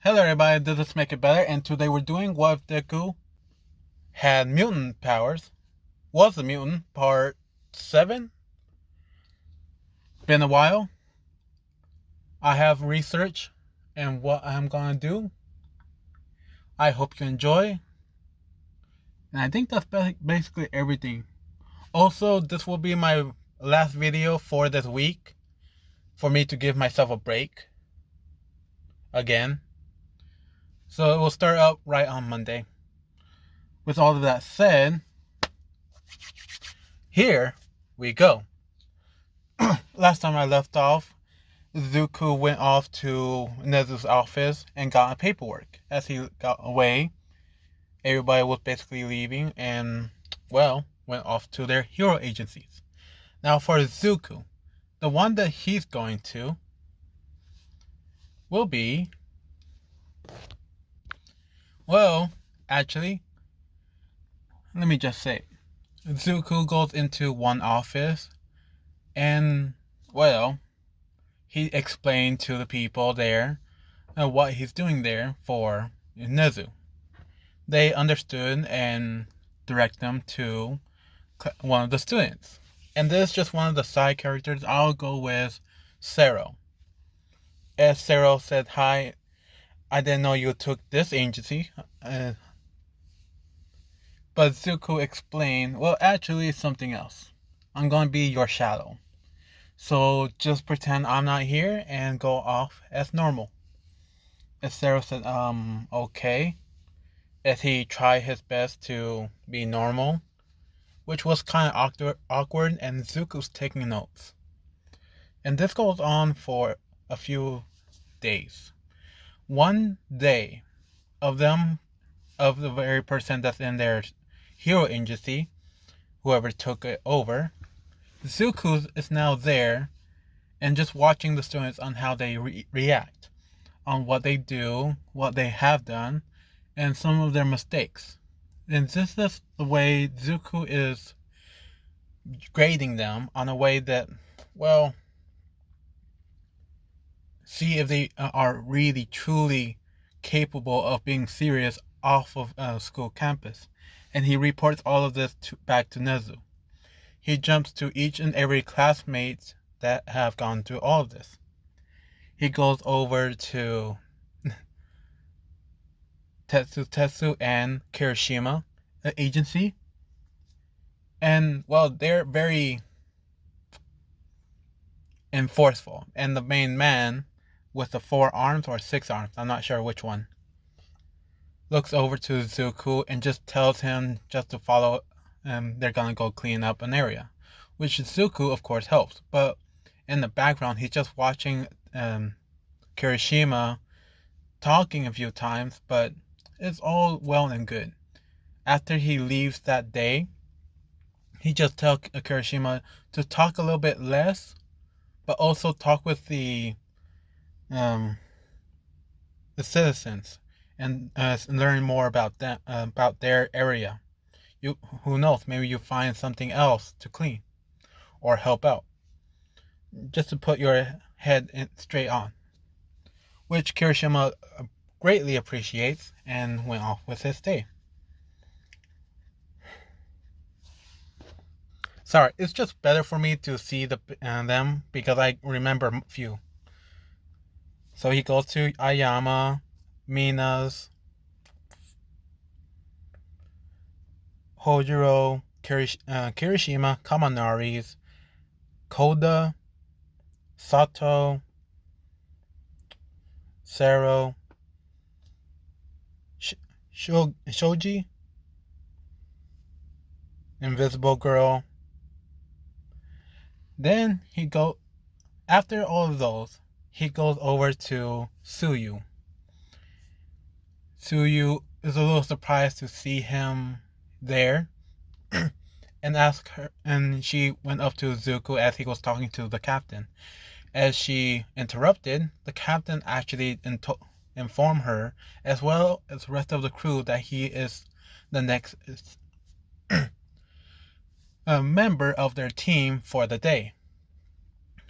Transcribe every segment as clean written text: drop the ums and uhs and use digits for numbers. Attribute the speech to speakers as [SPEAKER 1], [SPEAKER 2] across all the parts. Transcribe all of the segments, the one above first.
[SPEAKER 1] Hello everybody, this is Make It Better, and today we're doing what if Deku had mutant powers. Was a mutant, part 7. Been a while. I have research and what I'm gonna do. I hope you enjoy. And I think that's basically everything. Also, this will be my last video for this week, for me to give myself a break. Again. So it will start out right on Monday. With all of that said, here we go. Last time I left off, Zuko went off to Nezu's office and got a paperwork. As he got away, everybody was basically leaving and, well, went off to their hero agencies. Now for Zuko, the one that he's going to will be, well, actually, let me just say, Zuko goes into one office and, well, he explained to the people there what he's doing there for Nezu. They understood and direct them to one of the students. And this is just one of the side characters. I'll go with Sero. As Sero said, "Hi, I didn't know you took this agency." But Zuko explained, well, actually it's something else. I'm going to be your shadow. So just pretend I'm not here and go off as normal. As Sero said, okay. As he tried his best to be normal, which was kind of awkward, and Zuko's taking notes. And this goes on for a few days. One day of the very person that's in their hero agency, whoever took it over, Zuko is now there and just watching the students on how they react, on what they do, what they have done, and some of their mistakes. And this is the way Zuko is grading them, on a way that, well, see if they are really truly capable of being serious off of school campus. And he reports all of this back to Nezu. He jumps to each and every classmate that have gone through all of this. He goes over to Tetsu and Kirishima agency. And, well, they're very enforceful. And the main man with the 4 arms or 6 arms, I'm not sure which one, looks over to Zuko and just tells him just to follow. They're gonna go clean up an area, which Zuko of course helps. But in the background, he's just watching Kirishima talking a few times, but it's all well and good. After he leaves that day, he just tells Kirishima to talk a little bit less, but also talk with the citizens and learn more about them, about their area. Who knows? Maybe you find something else to clean or help out, just to put your head straight on, which Kirishima greatly appreciates and went off with his day. Sorry, it's just better for me to see them because I remember a few. So he goes to Ayama, Mina's, Hojiro, Kirishima, Kaminari's, Koda, Sato, Sero, Shoji, Invisible Girl. Then after all of those, he goes over to Tsuyu. Tsuyu is a little surprised to see him there and she went up to Zuko as he was talking to the captain. As she interrupted, the captain actually informed her, as well as the rest of the crew, that he is the next member of their team for the day.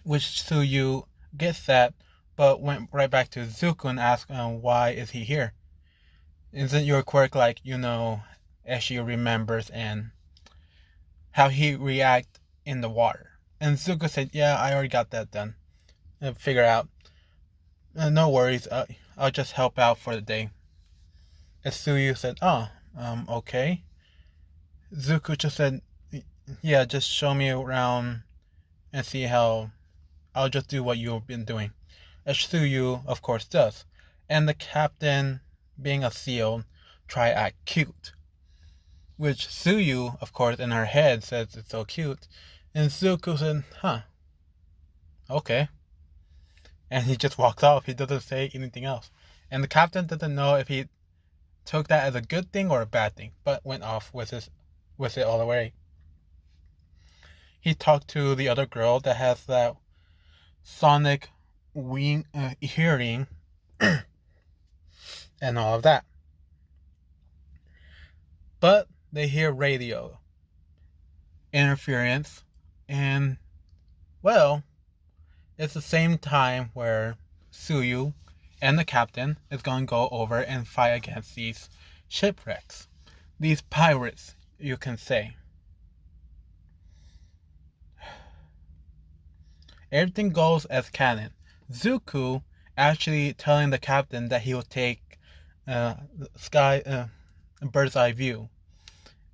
[SPEAKER 1] Which Tsuyu gets that but went right back to Zuko and asked, why is he here? Isn't your quirk like, as she remembers and how he react in the water? And Zuko said, yeah, I already got that done. Figure out. No worries, I'll just help out for the day. And Suyu said, oh, okay. Zuko just said, yeah, just show me around and see how I'll just do what you've been doing. As Suyu, of course, does. And the captain, being a seal, try act cute. Which Suyu, of course, in her head says it's so cute. And Zuko said, huh, okay. And he just walks off. He doesn't say anything else. And the captain doesn't know if he took that as a good thing or a bad thing, but went off with it all the way. He talked to the other girl that has that sonic hearing and all of that. But they hear radio interference, and well, it's the same time where Suyu and the captain is going to go over and fight against these shipwrecks. These pirates, you can say. Everything goes as canon. Zuko actually telling the captain that he will take bird's eye view.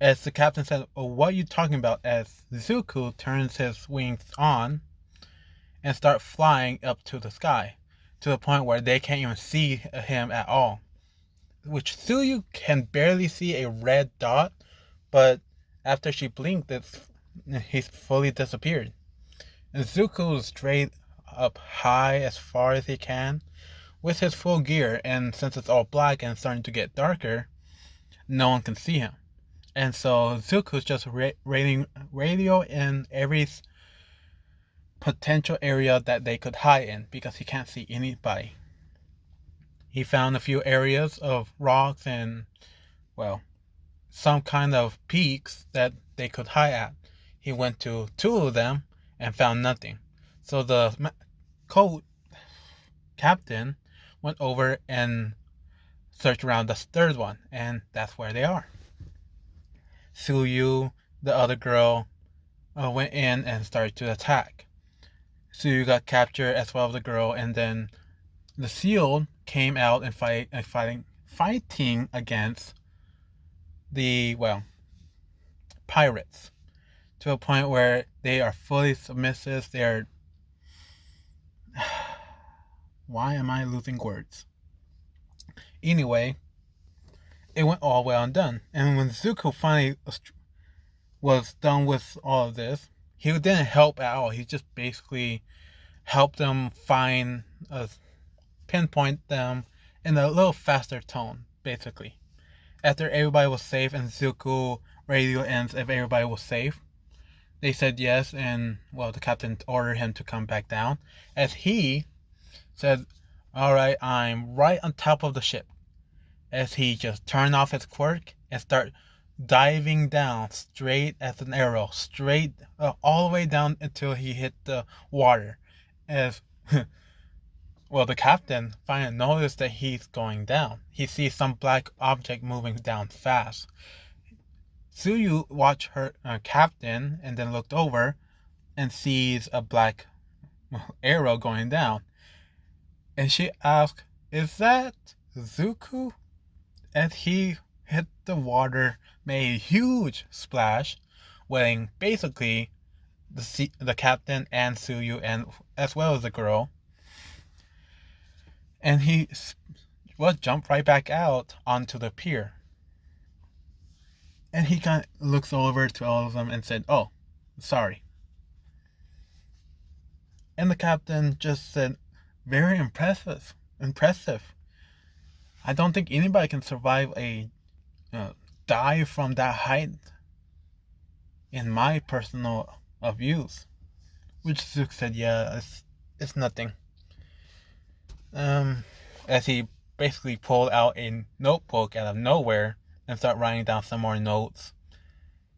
[SPEAKER 1] As the captain said, oh, what are you talking about? As Zuko turns his wings on and start flying up to the sky, to the point where they can't even see him at all. Which Suyu can barely see a red dot, but after she blinked, he's fully disappeared. And Zuko is straight up high as far as he can with his full gear, and since it's all black and starting to get darker, no one can see him. And so Zuko's just radio in every potential area that they could hide in because he can't see anybody. He found a few areas of rocks and, well, some kind of peaks that they could hide at. He went to 2 of them and found nothing. So the captain went over and searched around the 3rd one, and that's where they are. Suyu, the other girl, went in and started to attack. Suyu got captured as well as the girl, and then the seal came out and fighting against the, pirates, to a point where they are fully submissive. They're why am I losing words? Anyway, it went all well and done. And when Zuko finally was done with all of this, he didn't help at all. He just basically helped them pinpoint them in a little faster tone, basically. After everybody was safe and Zuko radio ends if everybody was safe, they said yes, and, the captain ordered him to come back down, as he said, alright, I'm right on top of the ship. As he just turned off his quirk and started diving down straight as an arrow, straight all the way down until he hit the water. As the captain finally noticed that he's going down. He sees some black object moving down fast. Suyu watched her captain and then looked over and sees a black arrow going down. And she asked, is that Zuko? As he hit the water, made a huge splash, weighing basically the captain and Suyu, and as well as the girl. And he jumped right back out onto the pier. And he kind of looks over to all of them and said, oh, sorry. And the captain just said, very impressive. I don't think anybody can survive a dive from that height, in my personal views. Which Zook said, yeah, it's nothing. As he basically pulled out a notebook out of nowhere and started writing down some more notes.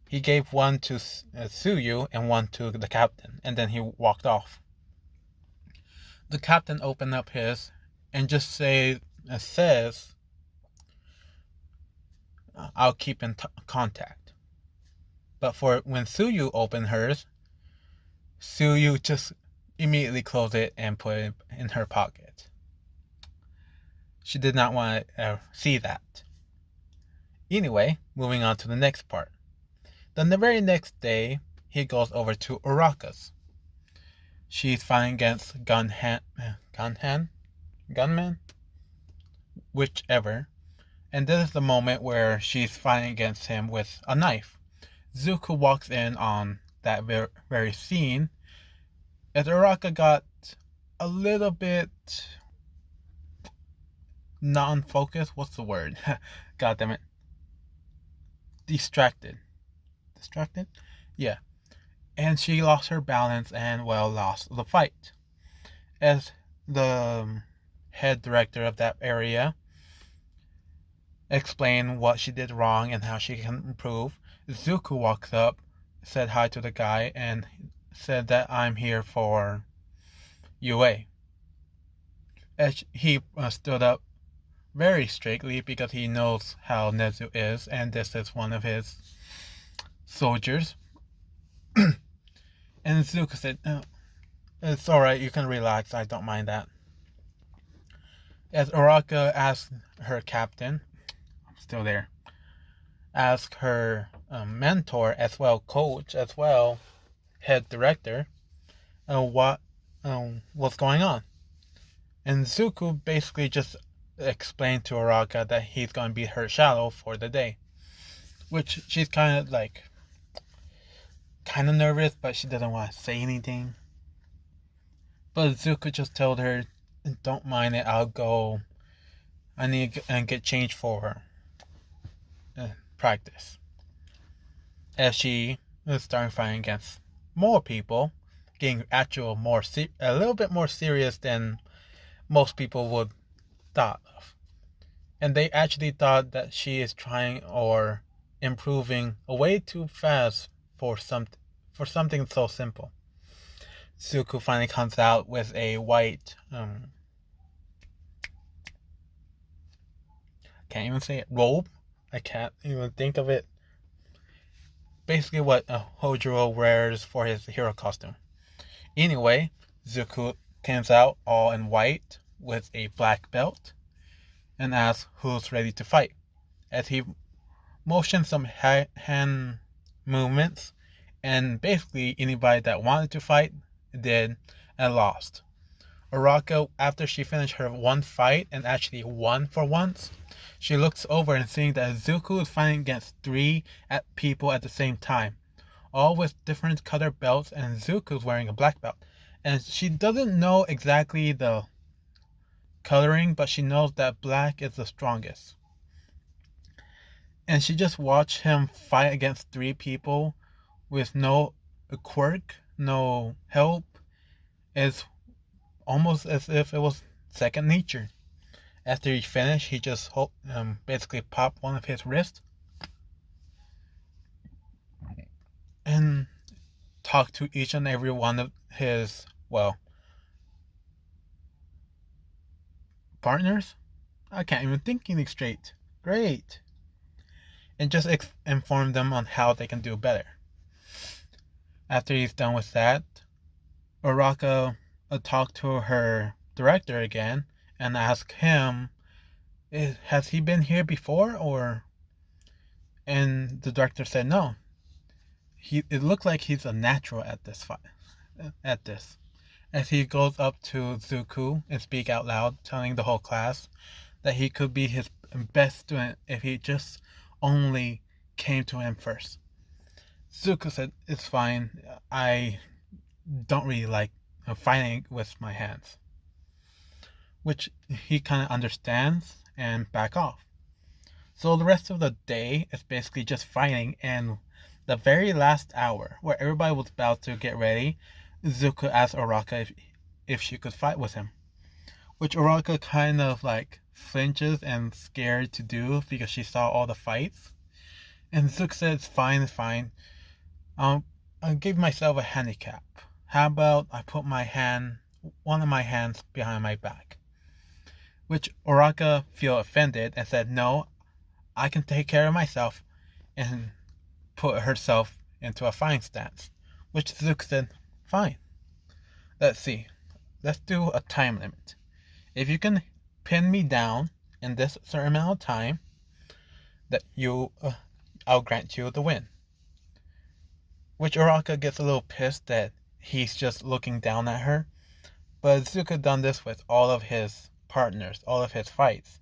[SPEAKER 1] He gave one to Suyu and one to the captain, and then he walked off. The captain opened up his and just says, I'll keep in contact. But for when Suyu opened hers, Suyu just immediately closed it and put it in her pocket. She did not want to see that. Anyway, moving on to the next part. Then the very next day, he goes over to Uraka's. She's fighting against gunman, whichever. And this is the moment where she's fighting against him with a knife. Zuko walks in on that very scene, as Uraka got a little bit non-focused. What's the word? God damn it. Distracted? Yeah. And she lost her balance and, lost the fight. As the head director of that area explained what she did wrong and how she can improve, Zuko walks up, said hi to the guy, and said that I'm here for UA. As he stood up very straightly because he knows how Nezu is, and this is one of his soldiers. And Zuko said, it's alright, you can relax, I don't mind that. As Uraka asked her captain, I'm still there, asked her mentor as well, coach as well, head director, what's going on. And Zuko basically just explained to Uraka that he's going to be her shadow for the day. Which she's kind of nervous, but she doesn't want to say anything. But Zuko just told her, don't mind it, I'll go. I need to get changed for practice. As she is starting fighting against more people, getting a little bit more serious than most people would thought of. And they actually thought that she is trying or improving way too fast for something so simple. Zuko finally comes out with a white can't even say it, robe. I can't even think of it. Basically what Hojiro wears for his hero costume. Anyway, Zuko comes out all in white with a black belt and asks who's ready to fight. As he motioned some hand movements, and basically anybody that wanted to fight did and lost. Uraka, after she finished her one fight and actually won for once, she looks over and seeing that Zuko is fighting against 3 people at the same time, all with different color belts, and Zuko's wearing a black belt. And she doesn't know exactly the coloring, but she knows that black is the strongest. And she just watched him fight against 3 people with no quirk, no help. It's almost as if it was second nature. After he finished, he just basically popped one of his wrists and talked to each and every one of his, partners? I can't even think anything straight. Great. And just inform them on how they can do better. After he's done with that, Uraka talked to her director again and asked him, has he been here before, or? And the director said no. It looked like he's a natural at this. As he goes up to Zuko and speak out loud, telling the whole class that he could be his best student if he just only came to him first. Zuko said, it's fine, I don't really like fighting with my hands. Which he kind of understands and back off. So the rest of the day is basically just fighting, and the very last hour, where everybody was about to get ready, Zuko asked Uraka if she could fight with him. Which Uraka kind of flinches and scared to do because she saw all the fights. And Zuko said, it's fine. I'll give myself a handicap. How about I put my hand one of my hands behind my back. Which Uraka feel offended and said, no, I can take care of myself, and put herself into a fine stance. Which Zuko said, fine. Let's see. Let's do a time limit. If you can pin me down in this certain amount of time, I'll grant you the win. Which Uraka gets a little pissed that he's just looking down at her. But Zuko done this with all of his partners, all of his fights,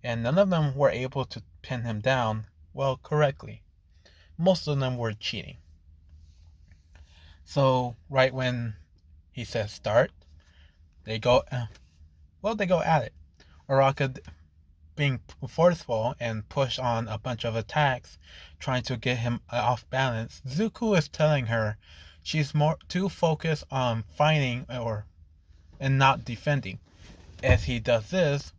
[SPEAKER 1] and none of them were able to pin him down, well, correctly. Most of them were cheating. So right when he says start, they go at it. Uraka being forceful and push on a bunch of attacks, trying to get him off balance. Zuko is telling her she's too focused on fighting and not defending. As he does this,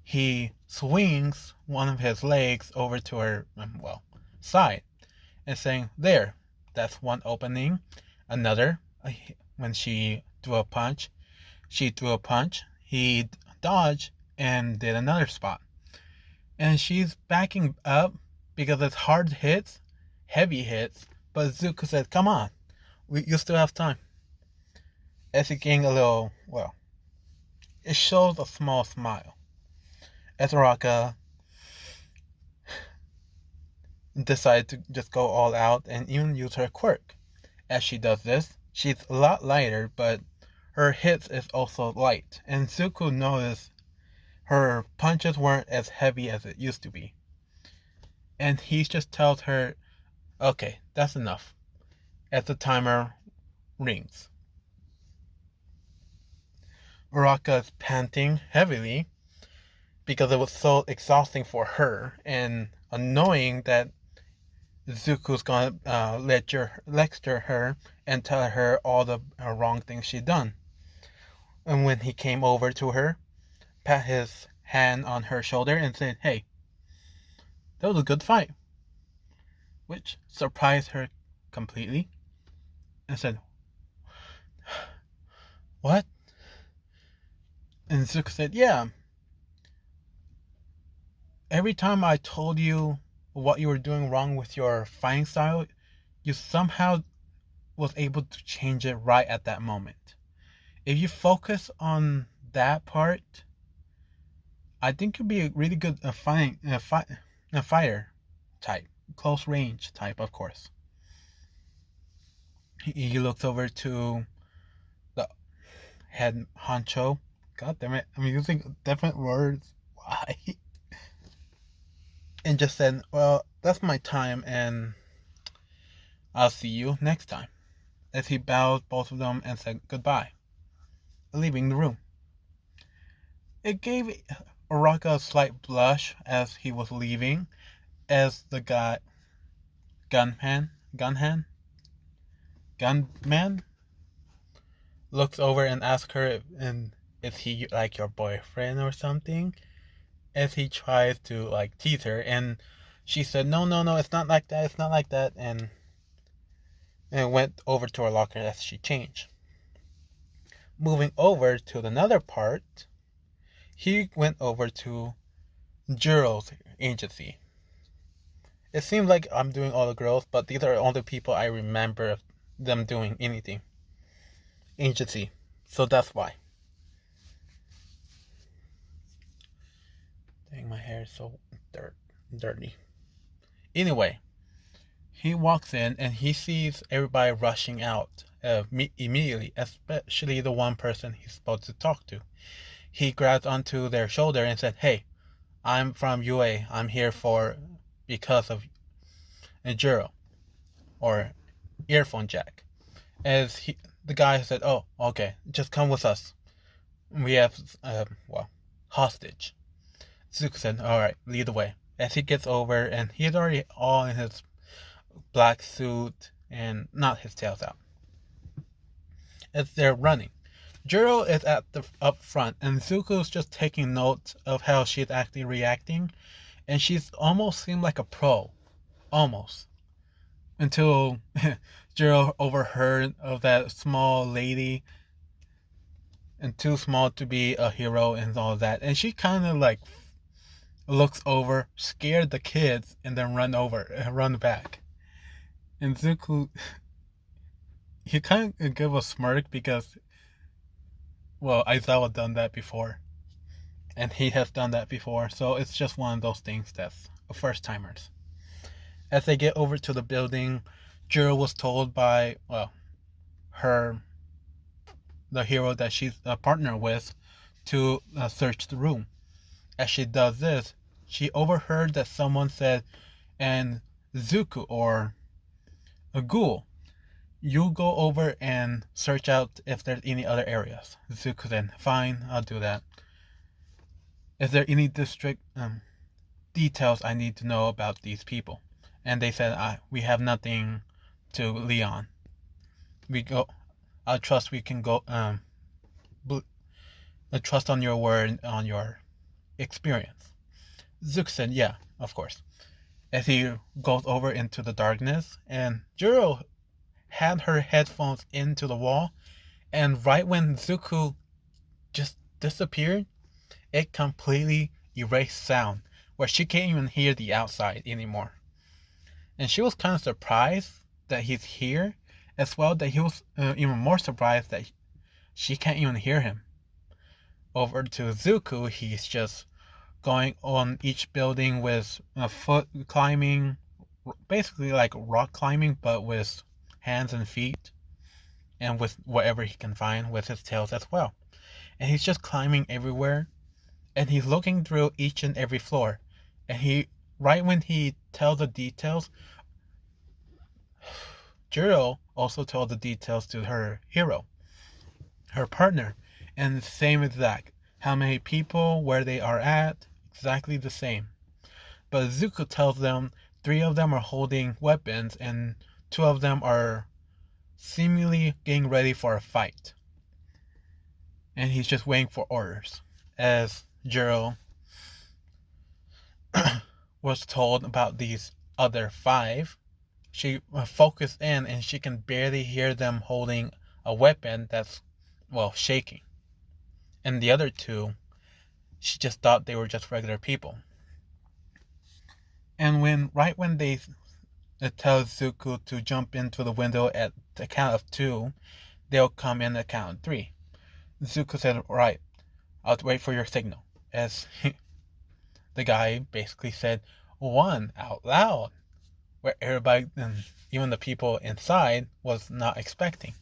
[SPEAKER 1] he swings one of his legs over to her side and saying, there, that's one opening. Another, when she threw a punch, he dodged and did another spot. And she's backing up because it's hard hits, heavy hits, but Zuko said, come on, you still have time. As he getting a little, it shows a small smile. As Uraka decided to just go all out and even use her quirk. As she does this, she's a lot lighter, but her hits is also light. And Zuko noticed her punches weren't as heavy as it used to be. And he just tells her, okay, that's enough, as the timer rings. Uraka is panting heavily because it was so exhausting for her and annoying that Zuko's gonna lecture her and tell her all the wrong things she'd done. And when he came over to her, pat his hand on her shoulder and said, hey, that was a good fight. Which surprised her completely. And said, what? And Zuko said, yeah. Every time I told you what you were doing wrong with your fighting style, you somehow was able to change it right at that moment. If you focus on that part, I think you'd be a really good fighter type, close range type, of course. He looks over to the head honcho. God damn it, I'm using different words. Why? And just said, well, that's my time, and I'll see you next time. As he bowed both of them and said goodbye, leaving the room. It gave Uraka a slight blush as he was leaving, as the gunman looks over and asks her, is he like your boyfriend or something? As he tries to tease her, and she said, no, it's not like that, and went over to her locker as she changed. Moving over to another part, he went over to Jiro's agency. It seems like I'm doing all the girls, but these are all the people I remember of them doing anything. Agency. So that's why. Dang, my hair is so dirty. Anyway, he walks in and he sees everybody rushing out immediately, especially the one person he's supposed to talk to. He grabs onto their shoulder and said, hey, I'm from UA. I'm here because of Jiro, or earphone jack. As the guy said, oh, okay, just come with us. We have, hostage. Zuko said, alright, lead the way. As he gets over, and he's already all in his black suit and not his tails out. As they're running, Jiro is up front, and Zuko's just taking notes of how she's actually reacting, and she's almost seemed like a pro. Almost. Until Jiro overheard of that small lady and too small to be a hero and all that. And she kind of like looks over, scared the kids, and then run back. And Zuko, he kind of give a smirk because, well, Aizawa done that before, and he has done that before. So it's just one of those things that's first timers. As they get over to the building, Jiro was told by, well, her, the hero that she's a partner with, to search the room. As she does this, she overheard that someone said, "And Zuko, or a ghoul, you go over and search out if there's any other areas." Zuko said, "Fine, I'll do that. Is there any district details I need to know about these people?" And they said, "We have nothing to Leon. We go. I trust we can go. I trust on your word, on your experience." Zuko said, "Yeah, of course." As he goes over into the darkness, and Juro had her headphones into the wall, and right when Zuko just disappeared, it completely erased sound, where she can't even hear the outside anymore. And she was kind of surprised that he's here, as well that he was even more surprised that she can't even hear him. Over to Zuko, he's just going on each building with foot climbing, basically like rock climbing, but with hands and feet, and with whatever he can find with his tails as well. And he's just climbing everywhere, and he's looking through each and every floor. And right when he tells the details, Juro also told the details to her hero, her partner, and the same exact. How many people, where they are at, exactly the same. But Zuko tells them 3 of them are holding weapons and 2 of them are seemingly getting ready for a fight. And he's just waiting for orders. As Juro was told about these other 5, she focused in and she can barely hear them holding a weapon that's, well, shaking. And the other 2, she just thought they were just regular people. And right when they tell Zuko to jump into the window at the count of 2, they'll come in at count of 3. Zuko said, "Right, I'll wait for your signal." As the guy basically said 1 out loud, where everybody, even the people inside, was not expecting.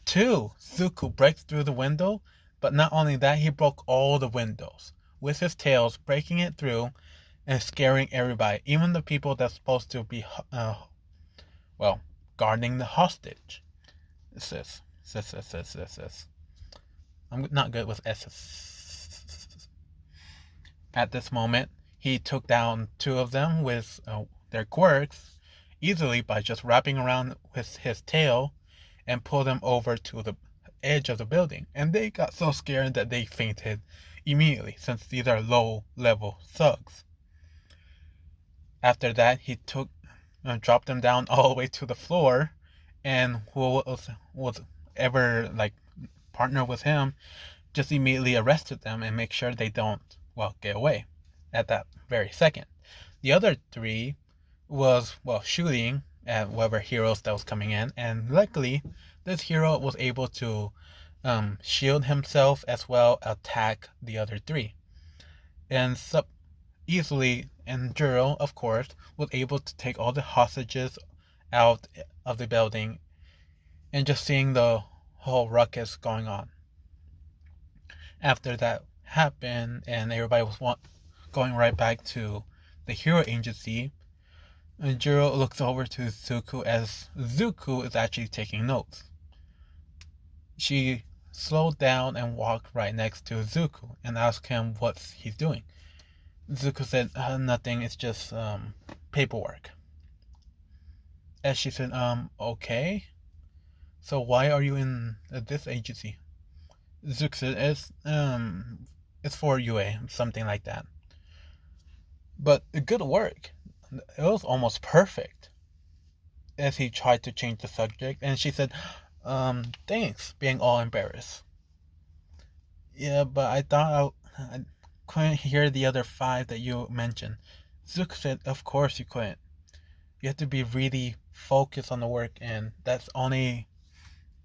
[SPEAKER 1] 2, Zuko breaks through the window, but not only that, he broke all the windows with his tails, breaking it through and scaring everybody, even the people that's supposed to be, guarding the hostage. Sis. I'm not good with S's. At this moment, he took down 2 of them with their quirks easily by just wrapping around with his tail and pull them over to the edge of the building. And they got so scared that they fainted immediately, since these are low-level thugs. After that, he dropped them down all the way to the floor, and who was ever partner with him just immediately arrested them and make sure they don't get away at that very second. The other 3 was shooting at whatever heroes that was coming in, and luckily this hero was able to shield himself as well attack the other 3, and easily. And Juro, of course, was able to take all the hostages out of the building, and just seeing the whole ruckus going on. After that happened and everybody was going right back to the hero agency, Juro looks over to Zuko as Zuko is actually taking notes. She slowed down and walked right next to Zuko and asked him what he's doing. Zuko said, "Nothing, it's just paperwork." As she said, "Okay. So why are you in this agency?" Zuko said, it's for UA, something like that. But good work. It was almost perfect." As he tried to change the subject, and she said, "Thanks," being all embarrassed. Yeah, but I thought I couldn't hear the other five that you mentioned. Zook said, of course you couldn't. You have to be really focused on the work, and that's only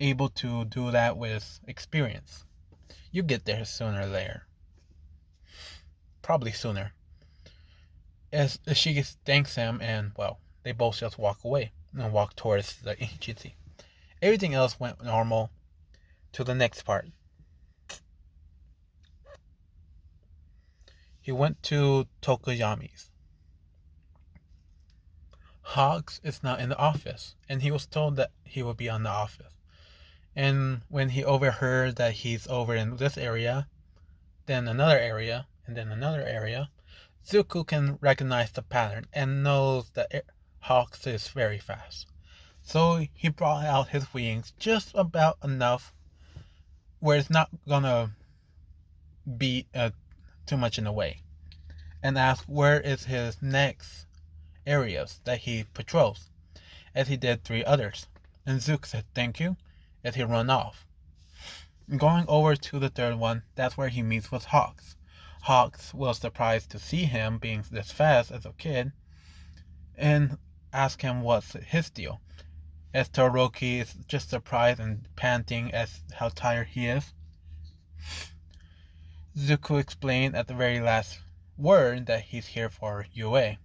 [SPEAKER 1] able to do that with experience. You get there sooner or later. Probably sooner. As she thanks him, and well, they both just walk away and walk towards the agency. Everything else went normal to the next part. He went to Tokoyami's. Hawks is not in the office, and he was told that he would be on the office. And when he overheard that he's over in this area, then another area, and then another area, Zuko can recognize the pattern and knows that Hawks is very fast. So he brought out his wings just about enough where it's not gonna be too much in the way, and asked where is his next areas that he patrols, as he did three others. And Zook said thank you as he run off. Going over to the third one, that's where he meets with Hawks. Hawks was surprised to see him being this fast as a kid and ask him what's his deal. As Todoroki is just surprised and panting as how tired he is. Zuko explained at the very last word that he's here for UA.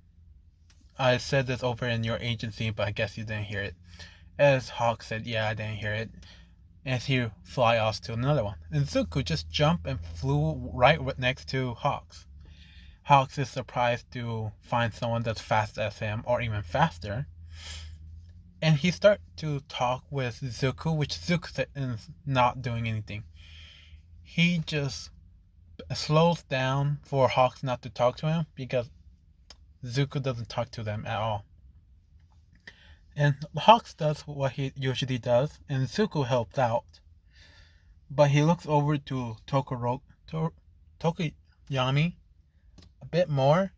[SPEAKER 1] I said this over in your agency, but I guess you didn't hear it. As Hawk said, yeah, I didn't hear it. As he fly off to another one. And Zuko just jumped and flew right next to Hawks. Hawks is surprised to find someone that's fast as him, or even faster. And he starts to talk with Zuko, which Zuko is not doing anything. He just slows down for Hawks not to talk to him because Zuko doesn't talk to them at all. And Hawks does what he usually does, and Zuko helps out. But he looks over to Tokoyami a bit more,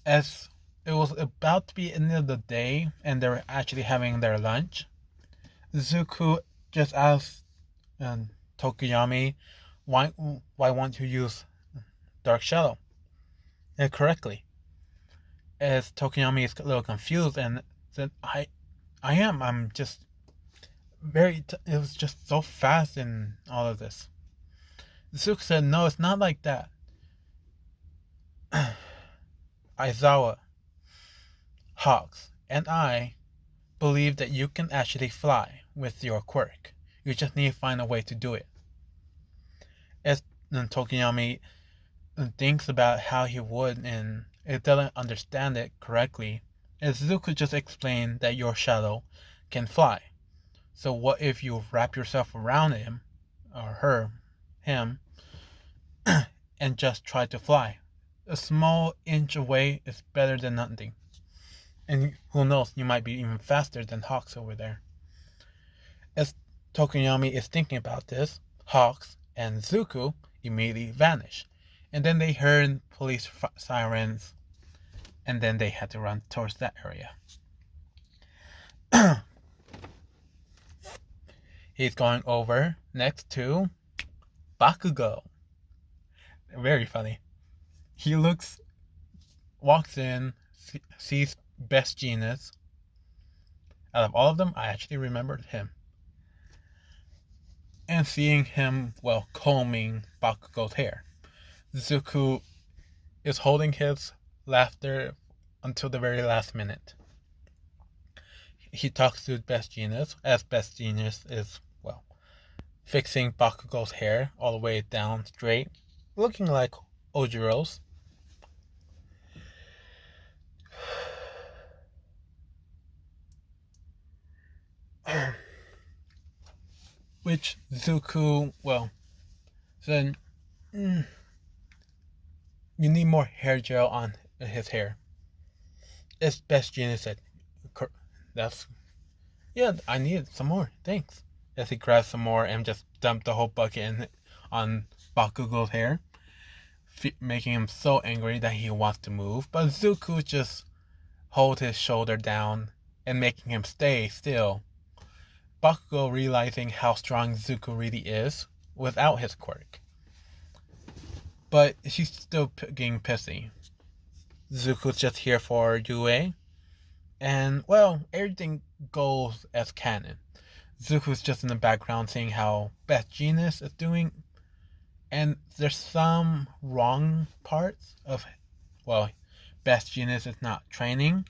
[SPEAKER 1] as it was about to be the end of the day and they're actually having their lunch. Zuko just asks Tokoyami why won't you use Dark Shadow correctly. As Tokoyami is a little confused and said, I'm just it was just so fast in all of this. Zuko said, no, it's not like that. Aizawa, Hawks, and I believe that you can actually fly with your quirk. You just need to find a way to do it. As Tokoyami thinks about how he would and it doesn't understand it correctly, as Zuko just explained that your shadow can fly. So what if you wrap yourself around him, or him, and just try to fly? A small inch away is better than nothing. And who knows, you might be even faster than Hawks over there. As Tokoyami is thinking about this, Hawks and Zuko immediately vanish. And then they heard police sirens, and then they had to run towards that area. He's going over next to Bakugo. Very funny. He walks in, sees Best Genius. Out of all of them, I actually remembered him. And seeing him, combing Bakugo's hair. Zuko is holding his laughter until the very last minute. He talks to Best Genius, as Best Genius is, fixing Bakugo's hair all the way down straight, looking like Ojiro's. Which Zuko, said, you need more hair gel on his hair. As Best Genius said, I need some more, thanks. As he grabs some more and just dumped the whole bucket on Bakugo's hair, making him so angry that he wants to move. But Zuko just holds his shoulder down and making him stay still. Bakugo realizing how strong Zuko really is without his quirk. But she's still getting pissy. Zuko's just here for Yue. And, well, everything goes as canon. Zuko's just in the background seeing how Beth Genius is doing. And there's some wrong parts of, well, Beth Genius is not training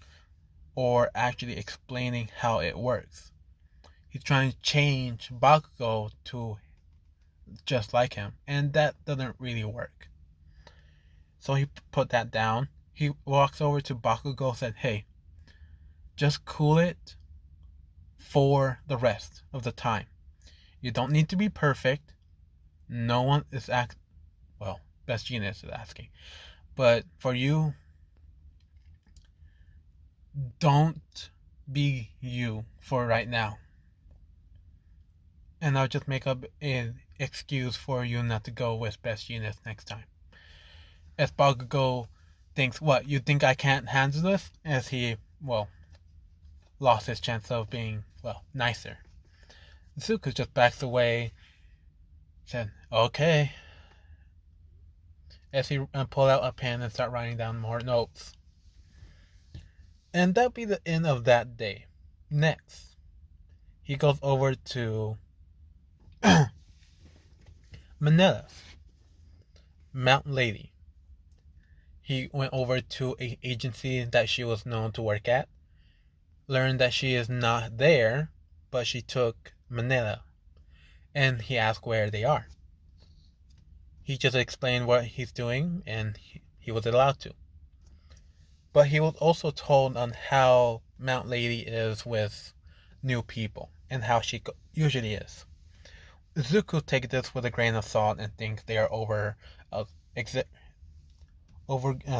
[SPEAKER 1] or actually explaining how it works. He's trying to change Bakugo to just like him, and that doesn't really work. So he put that down. He walks over to Bakugo and said, "Hey, just cool it for the rest of the time. You don't need to be perfect. No one is well, Best Genius is asking. But for you, don't be you for right now. And I'll just make up an excuse for you not to go with Best Genius next time." As Bakugo thinks, "What, you think I can't handle this?" As he, well, lost his chance of being, well, nicer. Zuko just backs away, said, "Okay," as he pulled out a pen and start writing down more notes. And that'll be the end of that day. Next, he goes over to Manila, Mountain Lady. He went over to an agency that she was known to work at, learned that she is not there, but she took Manila, and he asked where they are. He just explained what he's doing, and he was allowed to. But he was also told on how Mount Lady is with new people, and how she usually is. Zuko takes this with a grain of salt and thinks they are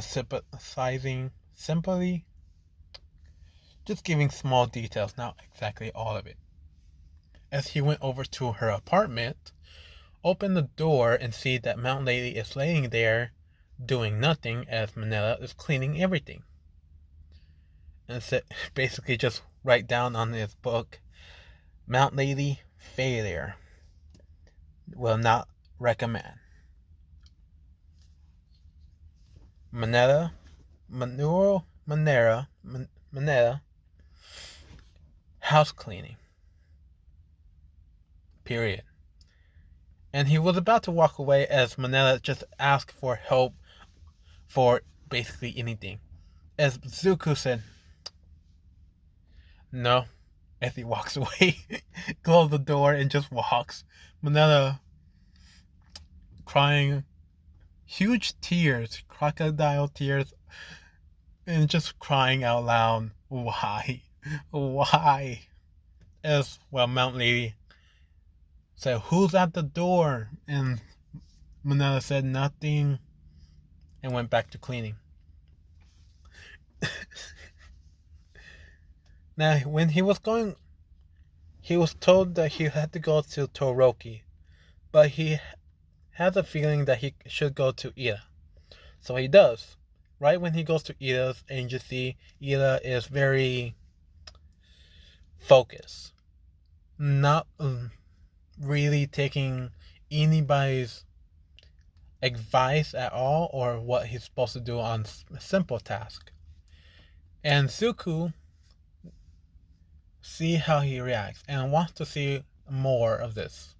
[SPEAKER 1] sympathizing, simply just giving small details, not exactly all of it. As he went over to her apartment, opened the door and see that Mountain Lady is laying there doing nothing as Manila is cleaning everything. And said, basically just write down on his book, "Mountain Lady, failure. Will not recommend." Manila, house cleaning. Period. And he was about to walk away as Manila just asked for help for basically anything. As Zuko said, "No," as he walks away, closes the door and just walks. Manila crying huge tears, crocodile tears, and just crying out loud, "Why? Why?" As, well, Mountain Lady said, "Who's at the door?" And Manila said nothing and went back to cleaning. Now, when he was going, he was told that he had to go to Toroki, but he has a feeling that he should go to Ida. So he does. Right when he goes to Ida's agency, Ida is very focused, not really taking anybody's advice at all or what he's supposed to do on a simple task. And Zuko see how he reacts and wants to see more of this.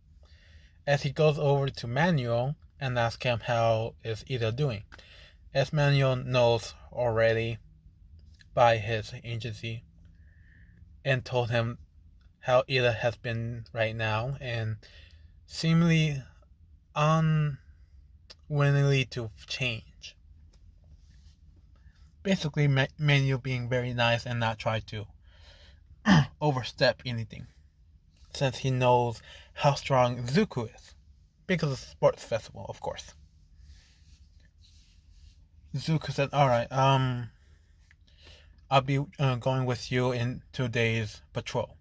[SPEAKER 1] As he goes over to Manuel and asks him how is Ida doing. As Manuel knows already by his agency and told him how Ida has been right now and seemingly unwillingly to change. Basically, Manuel being very nice and not try to overstep anything, since he knows how strong Zuko is, because of the sports festival, of course. Zuko said, "Alright, I'll be going with you in 2 days patrol."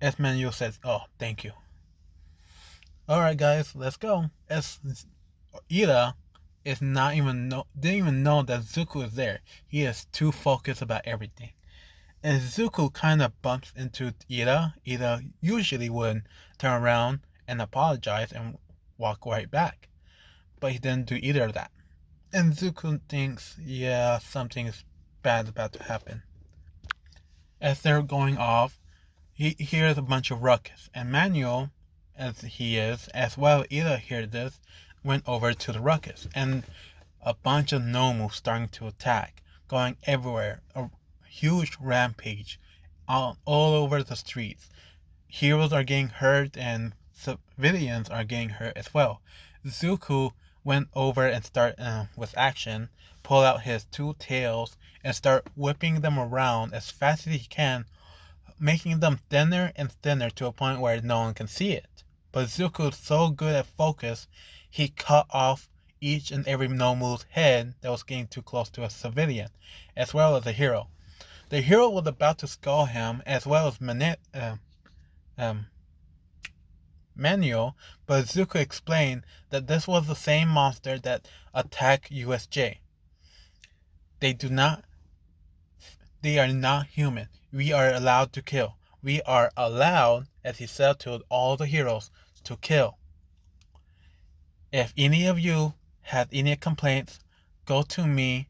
[SPEAKER 1] As Manuel says, "Oh, thank you." Alright guys, let's go. As Ida is didn't even know that Zuko is there. He is too focused about everything. And Zuko kind of bumps into Ida. Ida usually would turn around and apologize and walk right back. but he didn't do either of that. And Zuko thinks, yeah, something is bad about to happen. As they're going off, he hears a bunch of ruckus, and Manuel, as he is, as well Ida hear this, went over to the ruckus, and a bunch of Nomu starting to attack, going everywhere, a huge rampage, all over the streets. Heroes are getting hurt, and civilians are getting hurt as well. Zuko went over and start with action, pull out his two tails, and start whipping them around as fast as he can, making them thinner and thinner to a point where no one can see it. But Zuko's so good at focus, he cut off each and every Nomu's head that was getting too close to a civilian, as well as a hero. The hero was about to skull him, as well as Manuel, but Zuko explained that this was the same monster that attacked USJ. They are not human. We are allowed to kill. We are allowed, as he said to all the heroes, to kill. If any of you have any complaints, go to me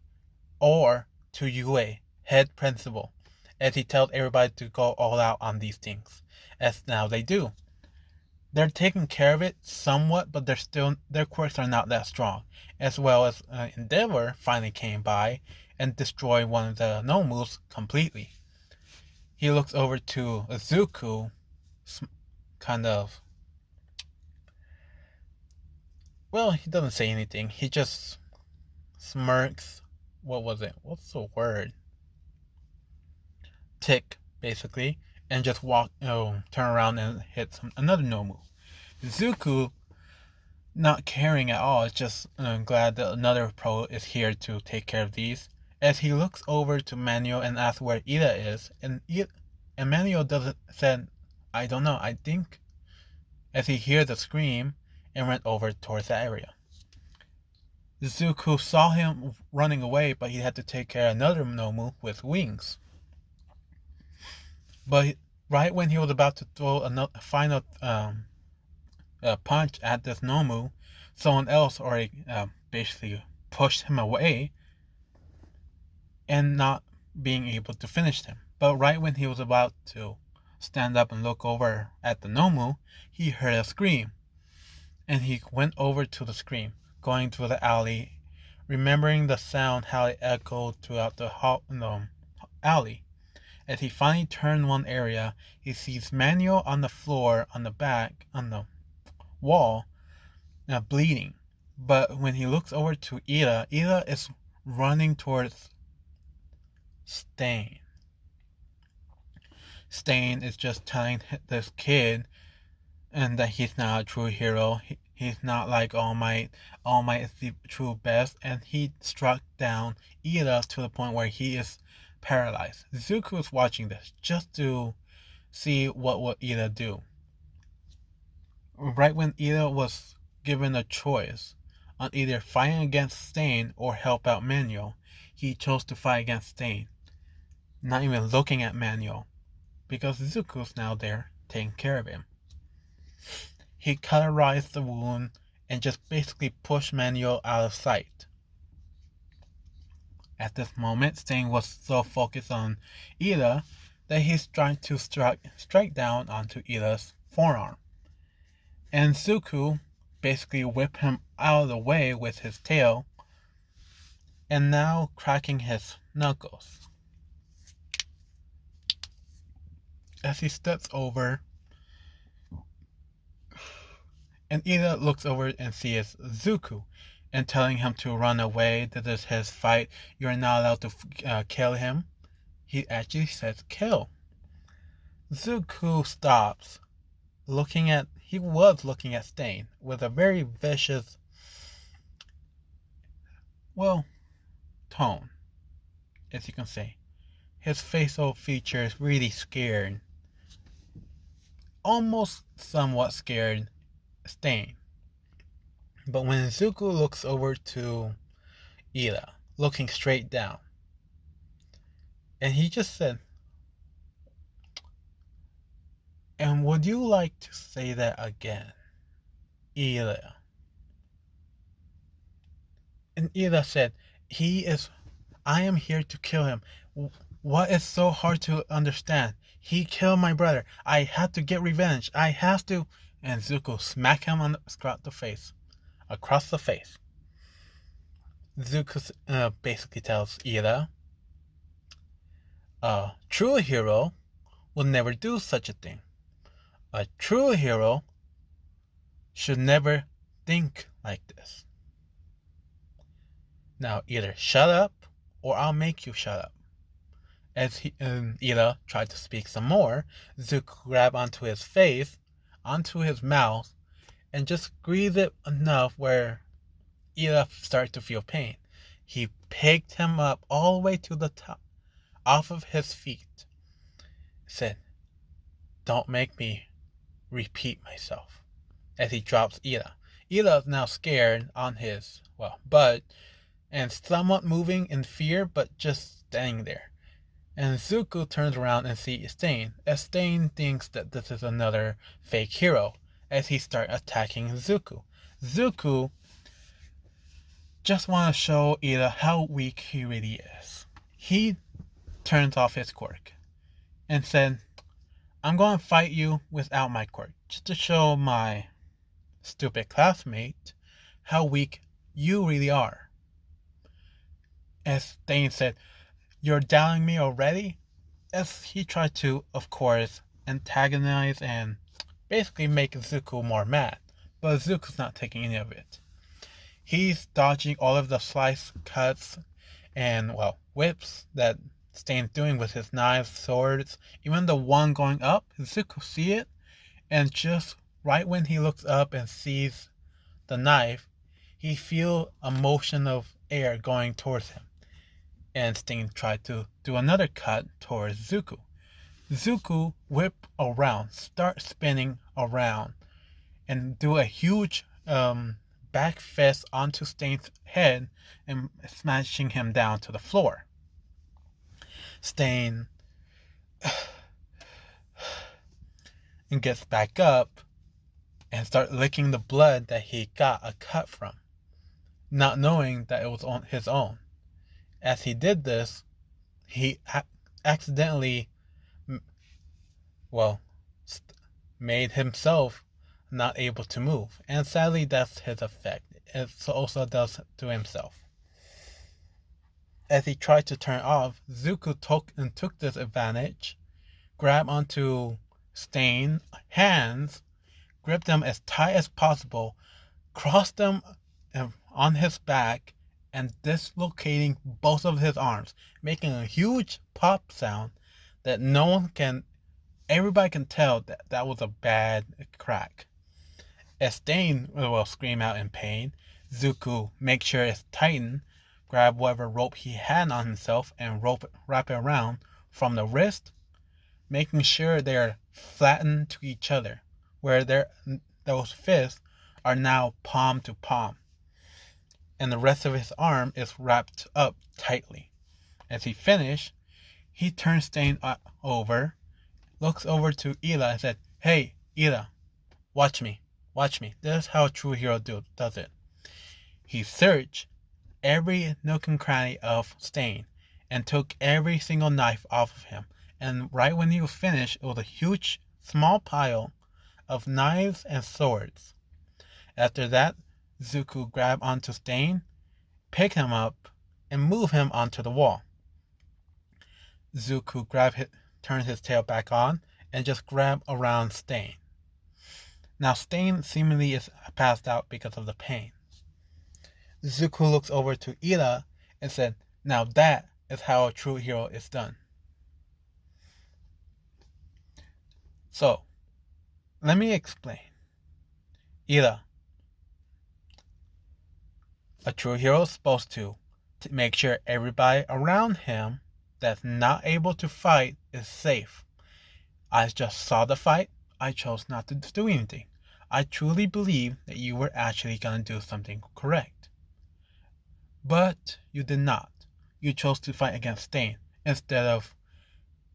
[SPEAKER 1] or to UA, head principal, as he tells everybody to go all out on these things, as now they do. They're taking care of it somewhat, but their quirks are not that strong. As well as Endeavor finally came by and destroyed one of the Nomus completely. He looks over to Zuko, kind of. Well, he doesn't say anything. He just smirks. What was it? What's the word? Tick, basically, and just turn around and hit another Nomu. Zuko, not caring at all, is just glad that another pro is here to take care of these. As he looks over to Manuel and asks where Ida is, and Manuel doesn't said, I don't know, I think, as he hears a scream and went over towards that area. Zuko saw him running away, but he had to take care of another Nomu with wings. But right when he was about to throw a final punch at this Nomu, someone else already basically pushed him away and not being able to finish him. But right when he was about to stand up and look over at the Nomu, he heard a scream. And he went over to the scream, going through the alley, remembering the sound, how it echoed throughout the alley. As he finally turned one area, he sees Manuel on the floor, on the wall, bleeding. But when he looks over to Ida is running towards Stain. Stain is just telling this kid and that he's not a true hero. He's not like All Might. All Might is the true best, and he struck down Ida to the point where he is paralyzed. Zuko is watching this just to see what would Ida do. Right when Ida was given a choice on either fighting against Stain or help out Manuel, he chose to fight against Stain, not even looking at Manuel, because Zuko's now there taking care of him. He cauterized the wound and just basically pushed Manuel out of sight. At this moment, Stain was so focused on Ida that he's trying to strike down onto Ida's forearm. And Zuko basically whipped him out of the way with his tail, and now cracking his knuckles. As he steps over, and Ida looks over and sees Zuko and telling him to run away. This is his fight. You're not allowed to kill him. He actually says kill. Zuko stops, he was looking at Stain with a very vicious, tone, as you can say. His facial features really scared, almost somewhat scared Stain. But when Zuko looks over to Ida, looking straight down, and he just said, and would you like to say that again, Ida? And Ida said, I am here to kill him. What is so hard to understand? He killed my brother. I had to get revenge. I have to. And Zuko smacked him across the face. Across the face. Zuko basically tells Ida, a true hero will never do such a thing. A true hero should never think like this. Now either shut up or I'll make you shut up. As Ida tried to speak some more, Zuko grabbed onto his face, onto his mouth, and just squeezed it enough where Ida started to feel pain. He picked him up all the way to the top, off of his feet. Said, "Don't make me repeat myself." As he drops Ida. Ida is now scared on his, butt, and somewhat moving in fear, but just standing there. And Zuko turns around and sees Stain, as Stain thinks that this is another fake hero, as he starts attacking Zuko. Zuko just wants to show Ida how weak he really is. He turns off his quirk and said, "I'm going to fight you without my quirk, just to show my stupid classmate how weak you really are." As Stain said, "You're doubting me already?" As he tried to, of course, antagonize and basically make Zuko more mad. But Zuko's not taking any of it. He's dodging all of the slice cuts and, whips that Stain's doing with his knives, swords, even the one going up. Zuko sees it, and just right when he looks up and sees the knife, he feels a motion of air going towards him. And Stain tried to do another cut towards Zuko. Zuko whip around, start spinning around, and do a huge back fist onto Stain's head and smashing him down to the floor. Stain and gets back up and start licking the blood that he got a cut from, not knowing that it was on his own. As he did this, he accidentally, made himself not able to move. And sadly, that's his effect. It also does to himself. As he tried to turn off, Zuko took this advantage, grabbed onto Stain's hands, gripped them as tight as possible, crossed them on his back, and dislocating both of his arms, making a huge pop sound that everybody can tell that was a bad crack. As Stain will scream out in pain, Zuko makes sure it's tightened, grab whatever rope he had on himself and wrap it around from the wrist, making sure they're flattened to each other, where those fists are now palm to palm. And the rest of his arm is wrapped up tightly. As he finished, he turns Stain over, looks over to Ila and said, "Hey, Ila, watch me. This is how a true hero does it." He searched every nook and cranny of Stain and took every single knife off of him. And right when he was finished, it was a huge, small pile of knives and swords. After that, Zuko grabbed onto Stain, picked him up, and moved him onto the wall. Zuko turned his tail back on, and just grabbed around Stain. Now Stain seemingly is passed out because of the pain. Zuko looks over to Ida and said, "Now that is how a true hero is done." So, let me explain. Ida, a true hero is supposed to make sure everybody around him that's not able to fight is safe. I just saw the fight. I chose not to do anything. I truly believe that you were actually going to do something correct. But you did not. You chose to fight against Stain instead of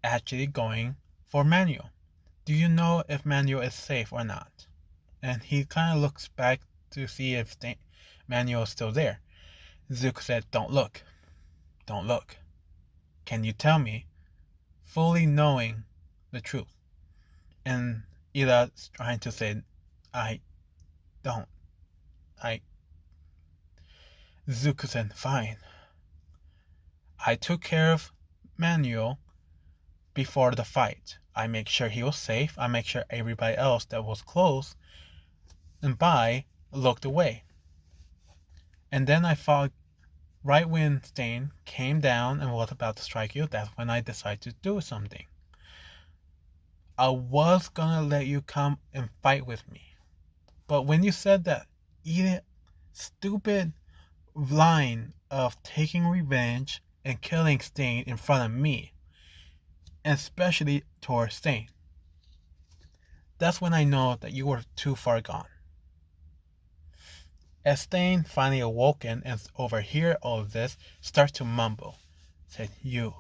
[SPEAKER 1] actually going for Manuel. Do you know if Manuel is safe or not? And he kind of looks back to see if Manuel is still there. Zuko said, "Don't look. Don't look. Can you tell me?" Fully knowing the truth. And Ida's trying to say, "I don't. I..." Zuko said, "Fine. I took care of Manuel before the fight. I make sure he was safe. I make sure everybody else that was close and by looked away. And then I thought right when Stain came down and was about to strike you, that's when I decided to do something. I was gonna let you come and fight with me. But when you said that stupid line of taking revenge and killing Stain in front of me, especially towards Stain, that's when I know that you were too far gone." As Stain finally awoken and overhear all of this, starts to mumble, said, You.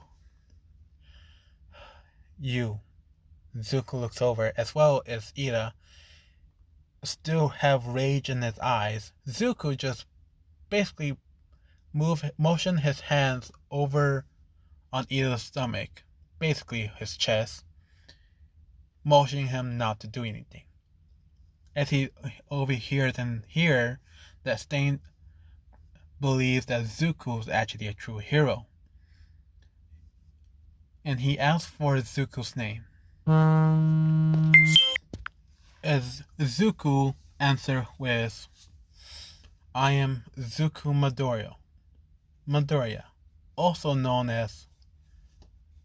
[SPEAKER 1] Zuko looks over, as well as Ida, still have rage in his eyes. Zuko just basically motioned his hands over on Ida's stomach, basically his chest, motioning him not to do anything. As he overhears and hears that Stain believes that Zuko is actually a true hero. And he asks for Zuko's name. As Zuko answers with, "I am Zuko Midoriya, also known as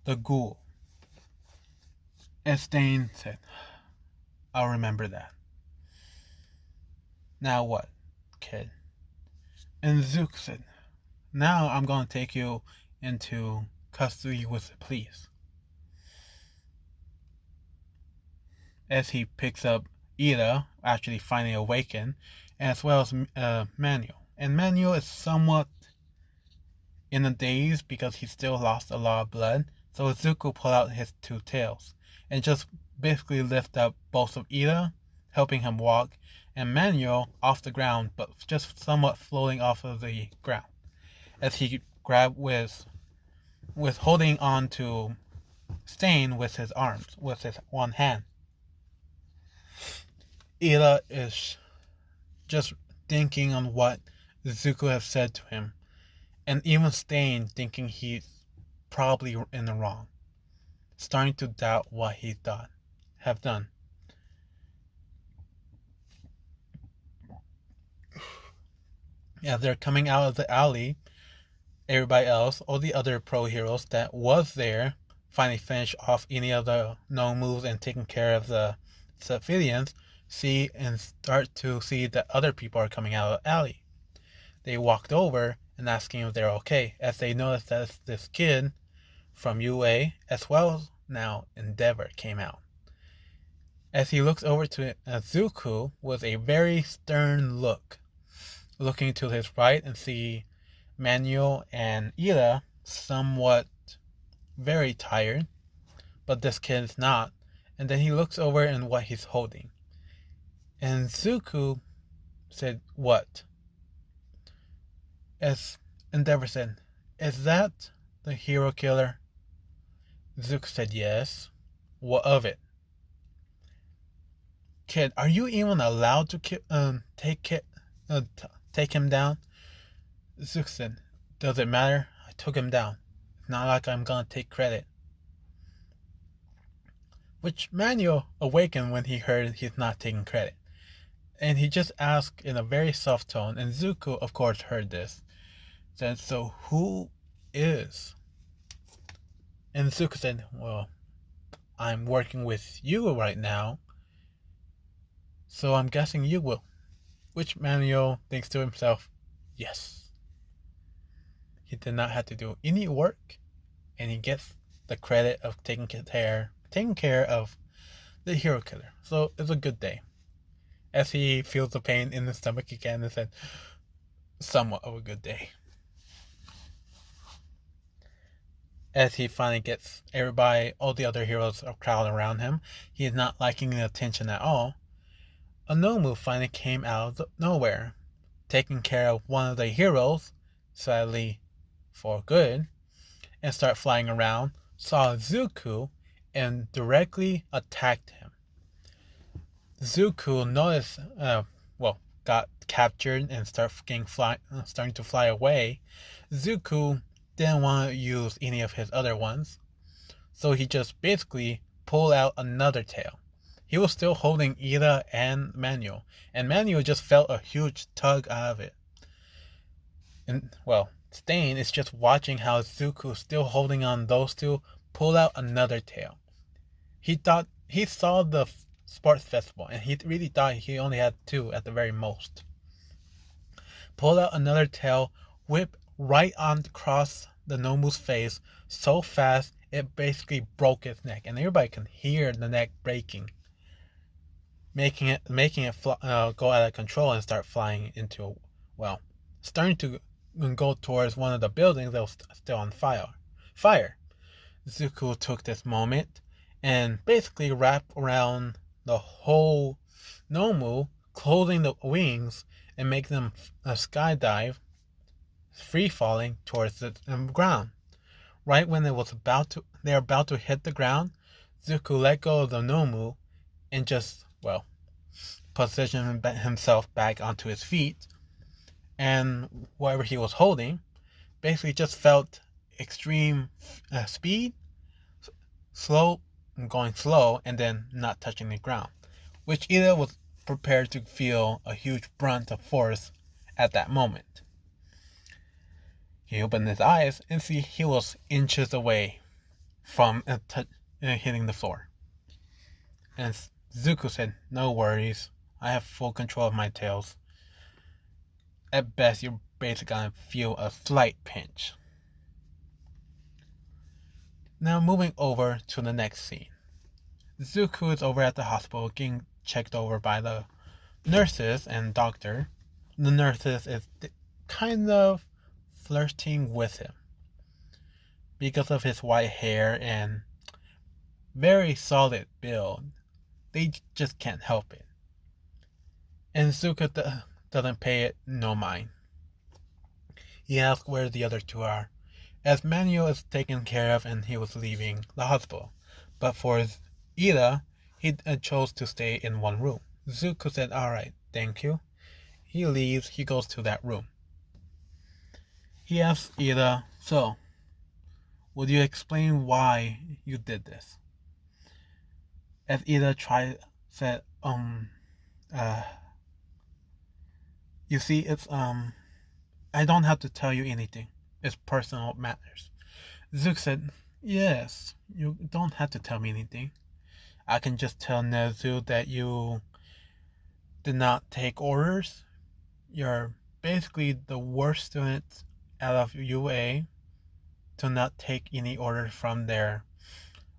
[SPEAKER 1] the Ghoul." And Stain said, "I'll remember that. Now what, kid?" And Zuko said, "Now I'm going to take you into custody with the police." As he picks up Ida, actually finally awakened, as well as Manuel. And Manuel is somewhat in a daze because he still lost a lot of blood. So Zuko pulled out his two tails and just basically lift up both of Ida, helping him walk, and Manuel off the ground, but just somewhat floating off of the ground. As he grabbed with holding on to Stain with his arms, with his one hand. Ida is just thinking on what Zuko has said to him, and even Stain thinking he's probably in the wrong, starting to doubt what he thought have done. As they're coming out of the alley, everybody else, all the other pro heroes that was there, finally finish off any of the known moves and taking care of the civilians, see and start to see that other people are coming out of the alley. They walked over and asking if they're okay, as they noticed that this kid from UA, as well as now Endeavor, came out. As he looks over to Zuko with a very stern look, looking to his right and see Manuel and Ida somewhat very tired, but this kid is not. And then he looks over and what he's holding. And Zuko said, "What?" As Endeavor said, "Is that the hero killer?" Zuko said, "Yes." "What of it?" "Kid, are you even allowed to take him down?" Zuko said, "Does it matter? I took him down. It's not like I'm gonna take credit." Which Manuel awakened when he heard he's not taking credit. And he just asked in a very soft tone, and Zuko, of course, heard this. Said, "So who is?" And Zuko said, "Well, I'm working with you right now, so I'm guessing you will." Which Manuel thinks to himself, yes. He did not have to do any work, and he gets the credit of taking care of the hero killer. So it's a good day. As he feels the pain in his stomach again, and said, somewhat of a good day. As he finally gets everybody, all the other heroes are crowding around him, he is not liking the attention at all. A Nomu finally came out of nowhere, taking care of one of the heroes sadly for good, and started flying around, saw Zuko and directly attacked him. Zuko noticed, got captured and starting to fly away. Zuko didn't want to use any of his other ones, so he just basically pulled out another tail. He was still holding Ida and Manuel, and Manuel just felt a huge tug out of it. And, Stain is just watching how Zuko, still holding on those two, pull out another tail. He thought he saw the sports festival, and he really thought he only had two at the very most. Pull out another tail, whip right on across the Nomu's face so fast it basically broke his neck, and everybody can hear the neck breaking, making it go out of control and start flying into, starting to go towards one of the buildings that was still on fire. Zuko took this moment and basically wrapped around the whole Nomu, closing the wings and making them skydive, free falling towards the ground. Right when they were about to hit the ground, Zuko let go of the Nomu and just, positioned himself back onto his feet, and whatever he was holding basically just felt extreme speed, going slow, and then not touching the ground, which Ida was prepared to feel a huge brunt of force at that moment. He opened his eyes and see he was inches away from hitting the floor. And Zuko said, "No worries, I have full control of my tails. At best, you're basically gonna feel a slight pinch." Now moving over to the next scene. Zuko is over at the hospital getting checked over by the nurses and doctor. The nurses is kind of flirting with him because of his white hair and very solid build. They just can't help it. And Zuko doesn't pay it no mind. He asks where the other two are, as Manuel is taken care of and he was leaving the hospital. But for Ida, he chose to stay in one room. Zuko said, "Alright, thank you." He leaves, he goes to that room. He asks Ida, "So, would you explain why you did this?" As Ida said, you see, it's, I don't have to tell you anything. It's personal matters. Zook said, "Yes, you don't have to tell me anything. I can just tell Nezu that you did not take orders. You're basically the worst student out of UA to not take any orders from their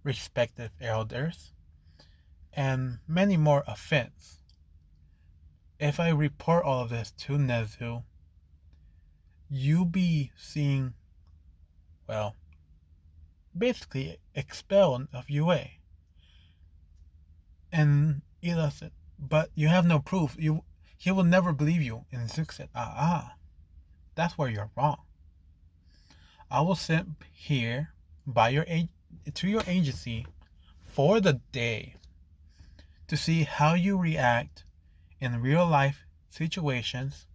[SPEAKER 1] respective elders, and many more offense. If I report all of this to Nezu, you'll be seeing, basically expelled of UA." And Ida said, "But you have no proof. He will never believe you." And Zook said, "That's where you're wrong. I will sit here to your agency for the day to see how you react in real life situations,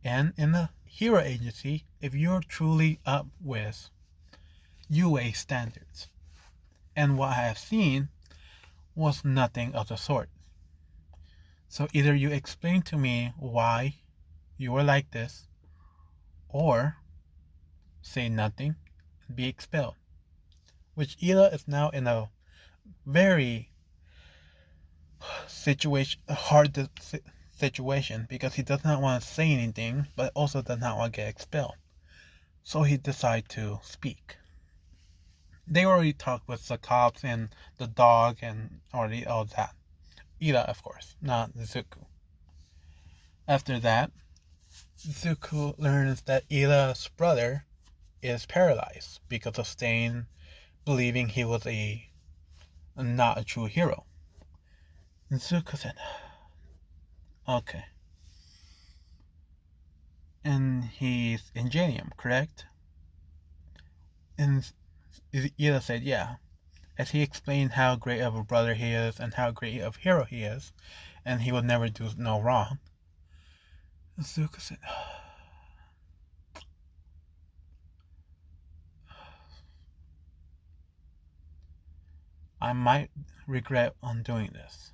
[SPEAKER 1] and in the hero agency if you're truly up with UA standards." And what I have seen was nothing of the sort. So either you explain to me why you were like this, or say nothing and be expelled. Which Ida is now in a very hard situation, because he does not want to say anything, but also does not want to get expelled. So he decides to speak. They already talked with the cops and the dog and already all that. Ida, of course, not Zuko. After that, Zuko learns that Ida's brother is paralyzed because of Stain believing he was not a true hero. And Zuko said, "Okay." And he's Ingenium, correct? And Ida said, yeah. As he explained how great of a brother he is and how great of a hero he is, and he would never do no wrong. Zuko said, I might regret on doing this,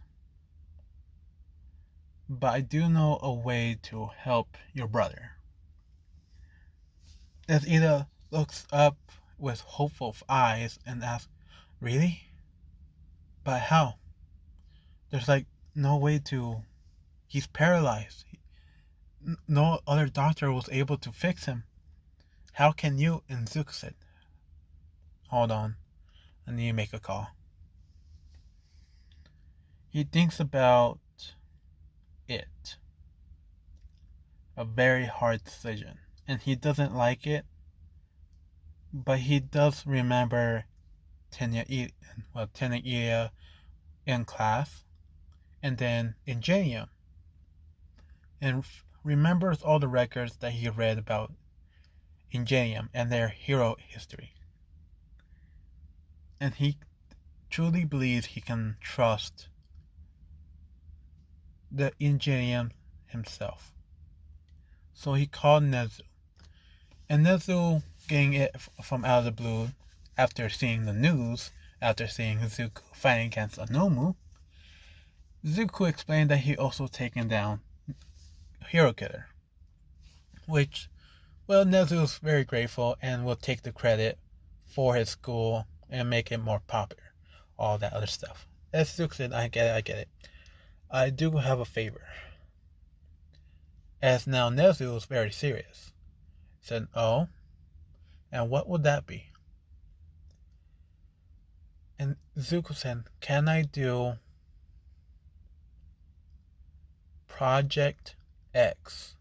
[SPEAKER 1] but I do know a way to help your brother. As Ida looks up with hopeful eyes and asks, really? But how? There's like no way to. He's paralyzed. No other doctor was able to fix him. How can you? And Zuko said, hold on, I need to make a call. He thinks about it. A very hard decision. And he doesn't like it, but he does remember Tenya in class, and then Ingenium, and remembers all the records that he read about Ingenium and their hero history. And he truly believes he can trust the Ingenium himself. So he called Nezu. And Nezu, getting it from out of the blue, after seeing the news, after seeing Zuko fighting against Anomu, Zuko explained that he also taken down Hero Killer. Which, well, Nezu is very grateful and will take the credit for his school and make it more popular. All that other stuff. As Zuko said, I get it. I do have a favor. As now Nezu is very serious. Said, oh? And what would that be? And Zuko said, can I do Project X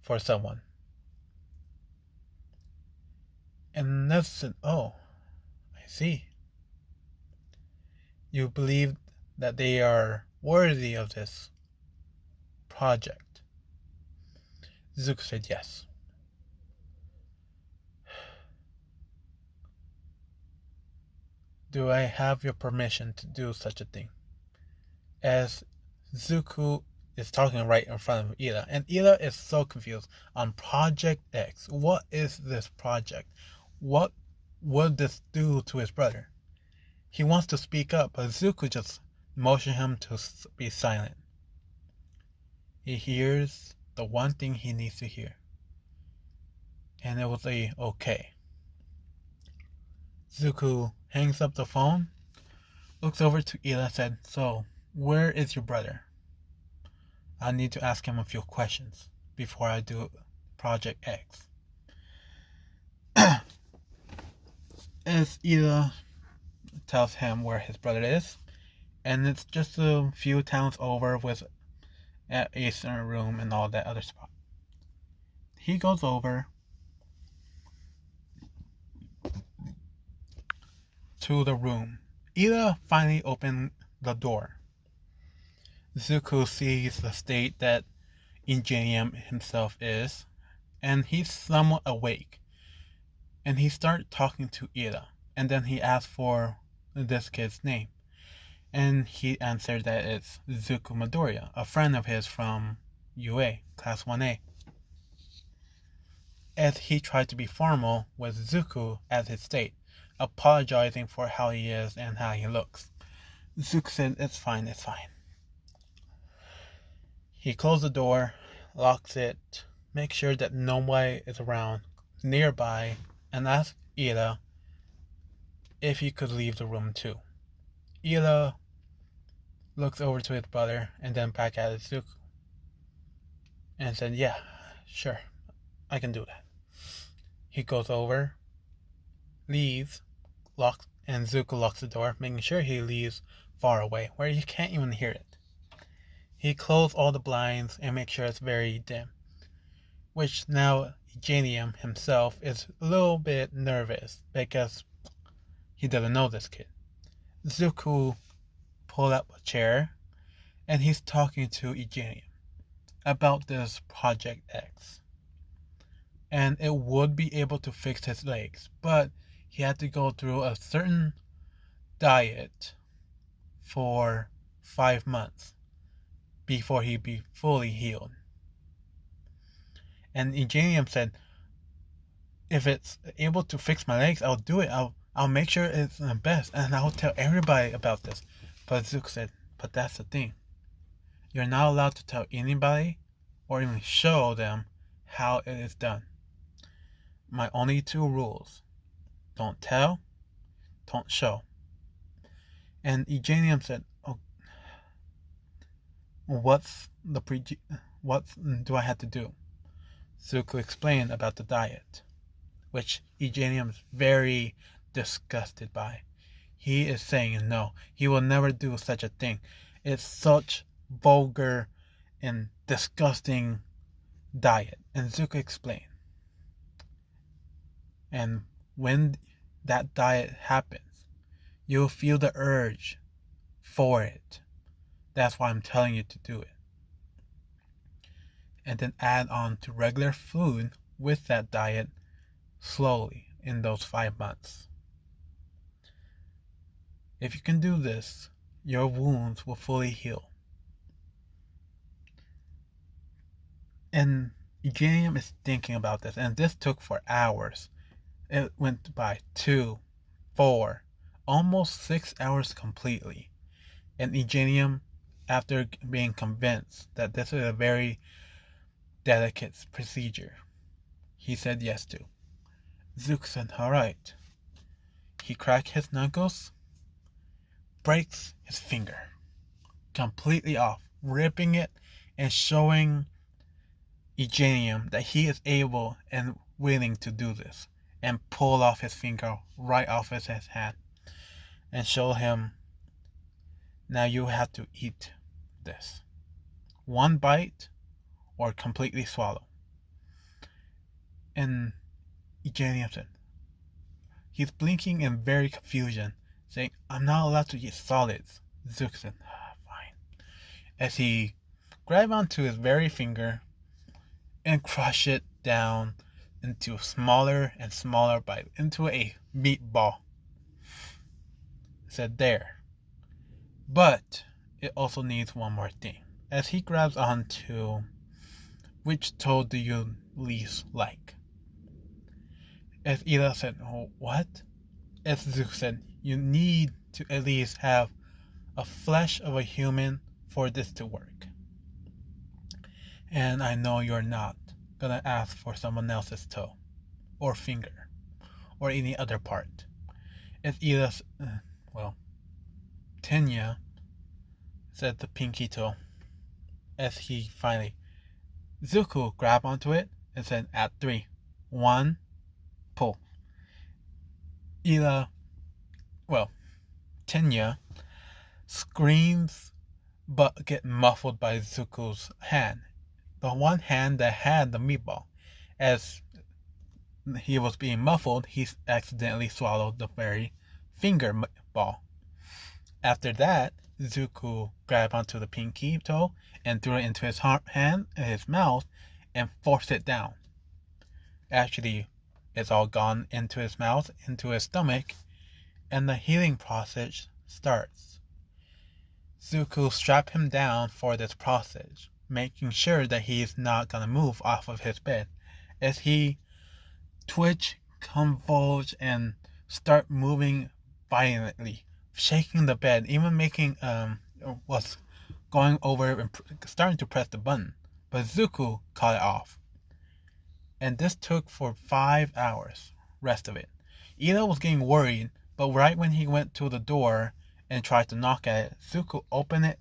[SPEAKER 1] for someone? And Nezu said, oh, I see. You believe that they are worthy of this project? Zuko said, yes. Do I have your permission to do such a thing? As Zuko is talking right in front of Ida, and Ida is so confused on Project X. What is this project? What would this do to his brother? He wants to speak up, but Zuko just motions him to be silent. He hears the one thing he needs to hear. And it was a okay. Zuko hangs up the phone, looks over to Ida and said, so, where is your brother? I need to ask him a few questions before I do Project X. As Ida tells him where his brother is, and it's just a few towns over with an Eastern room and all that other spot. He goes over to the room. Ida finally opened the door. Zuko sees the state that Ingenium himself is, and he's somewhat awake. And he starts talking to Ida, and then he asks for this kid's name. And he answered that it's Zuko Midoriya, a friend of his from UA, Class 1A. As he tried to be formal with Zuko as his state, apologizing for how he is and how he looks. Zuko said, it's fine. He closed the door, locks it, makes sure that nobody is around nearby, and asks Ida if he could leave the room too. Ida looks over to his brother and then back at Zuko and said, yeah, sure, I can do that. He goes over, leaves, locks, and Zuko locks the door, making sure he leaves far away, where you can't even hear it. He closes all the blinds and makes sure it's very dim, which now Ingenium himself is a little bit nervous because he doesn't know this kid. Zuko pulled up a chair and he's talking to Ingenium. about this Project X. And it would be able to fix his legs, but he had to go through a certain diet for 5 months before he'd be fully healed. And Ingenium said, if it's able to fix my legs, I'll do it. I'll make sure it's the best, and I'll tell everybody about this. But Zook said, but that's the thing. You're not allowed to tell anybody or even show them how it is done. My only 2 rules. Don't tell, don't show. And Eugenium said, oh, what do I have to do? Zuko explained about the diet, which Eugenium is very disgusted by. He is saying no, he will never do such a thing. It's such vulgar and disgusting diet. And Zuko explained. And when that diet happens, you'll feel the urge for it. That's why I'm telling you to do it. And then add on to regular food with that diet slowly in those 5 months. If you can do this, your wounds will fully heal. And Eugenium is thinking about this, and this took for hours. It went by 2, 4, almost 6 hours completely. And Eugenium, after being convinced that this is a very delicate procedure, he said yes to. Zook said, alright. He cracked his knuckles, breaks his finger completely off, ripping it and showing Eugenium that he is able and willing to do this, and pull off his finger right off his hand and show him, now you have to eat this. 1 bite or completely swallow. And Eugenium said, he's blinking in very confusion, saying, I'm not allowed to eat solids. Zook said, fine. As he grabbed onto his very finger and crushed it down into smaller and smaller bite, into a meatball. Said there. But it also needs one more thing. As he grabs onto, which toe do you least like? As Ida said, oh, what? As Zook said, you need to at least have a flesh of a human for this to work. And I know you're not gonna ask for someone else's toe, or finger, or any other part. As Ida, Tenya said the pinky toe. As he finally, Zuko grabbed onto it and said, at 3, 1, pull. Tenya screams but get muffled by Zuko's hand. The one hand that had the meatball. As he was being muffled, he accidentally swallowed the very finger ball. After that, Zuko grabbed onto the pinky toe and threw it into his hand, his mouth, and forced it down. Actually, it's all gone into his mouth, into his stomach, and the healing process starts. Zuko strapped him down for this process, making sure that he is not going to move off of his bed. As he twitch, convulge, and start moving violently, shaking the bed, even making was going over and starting to press the button, but Zuko caught it off. And this took for 5 hours, rest of it. Ida was getting worried, but right when he went to the door and tried to knock at it, Zuko opened it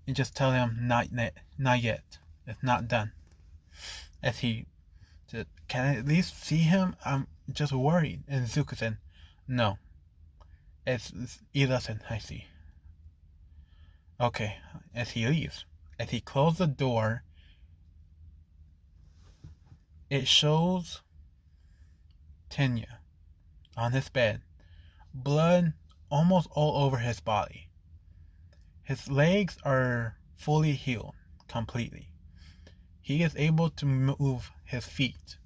[SPEAKER 1] and just tell him, not yet, it's not done. As he said, can I at least see him? I'm just worried. And Zuko said, no. As Ida said, I see. Okay, as he leaves. As he closed the door, it shows Tenya on his bed, blood almost all over his body. His legs are fully healed completely. He is able to move his feet,